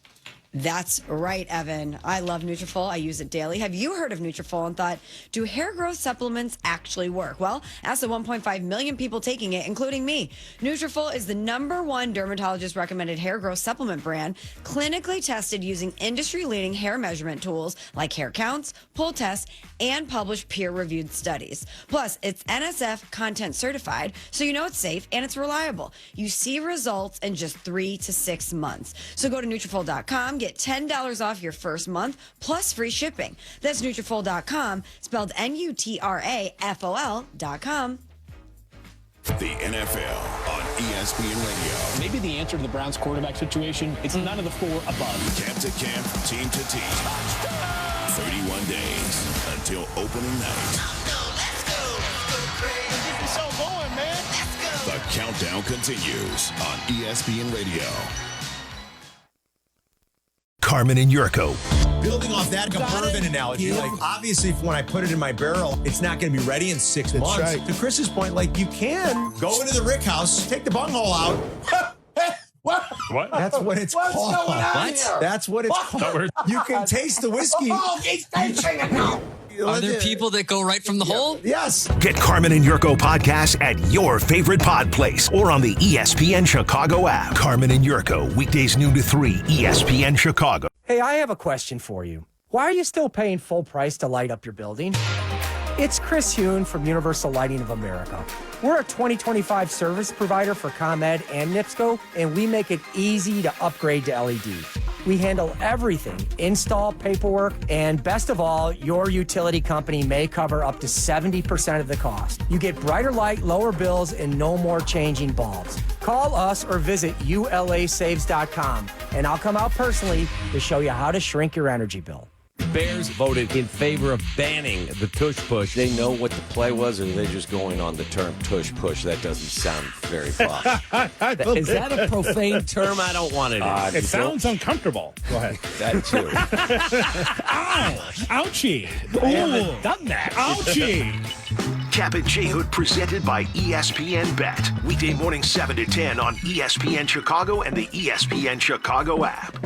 That's right, Evan. I love Nutrafol. I use it daily. Have you heard of Nutrafol and thought, do hair growth supplements actually work? Well, ask the 1.5 million people taking it, including me. Nutrafol is the #1 dermatologist-recommended hair growth supplement brand, clinically tested using industry-leading hair measurement tools like hair counts, pull tests, and published peer-reviewed studies. Plus, it's NSF content certified, so you know it's safe and it's reliable. You see results in just 3 to 6 months. So go to Nutrafol.com, get $10 off your first month plus free shipping. That's Nutrafol.com, spelled Nutrafol.com. The NFL on ESPN Radio. Maybe the answer to the Browns quarterback situation, it's none of the 4 above. Camp to camp, team to team. 31 days until opening night. Get this show going, man. The countdown continues on ESPN Radio. Carmen and Yurko. Building off that bourbon analogy, like obviously when I put it in my barrel, it's not going to be ready in 6 months. Right. To Chris's point, like you can go into the Rick House, take the bunghole out. What? That's what it's What's called. going on here? That's what it's called. You can taste the whiskey. Oh, he's tasting it now. Are there people that go right from the hole? Yes. Get Carmen and Yurko podcasts at your favorite pod place or on the ESPN Chicago app. Carmen and Yurko, weekdays noon to 3, ESPN Chicago. Hey, I have a question for you. Why are you still paying full price to light up your building? It's Chris Hune from Universal Lighting of America. We're a 2025 service provider for ComEd and NIPSCO, and we make it easy to upgrade to LED. We handle everything, install, paperwork, and best of all, your utility company may cover up to 70% of the cost. You get brighter light, lower bills, and no more changing bulbs. Call us or visit ulasaves.com, and I'll come out personally to show you how to shrink your energy bill. Bears voted in favor of banning the tush push. They know what the play was, or are they just going on the term tush push? That doesn't sound very posh. Is that a profane term? I don't want it. It sounds uncomfortable. Go ahead. That too. Ow! Ouchie! I haven't done that. Ouchie! Cap and J Hood presented by ESPN Bet. Weekday morning 7 to 10 on ESPN Chicago and the ESPN Chicago app.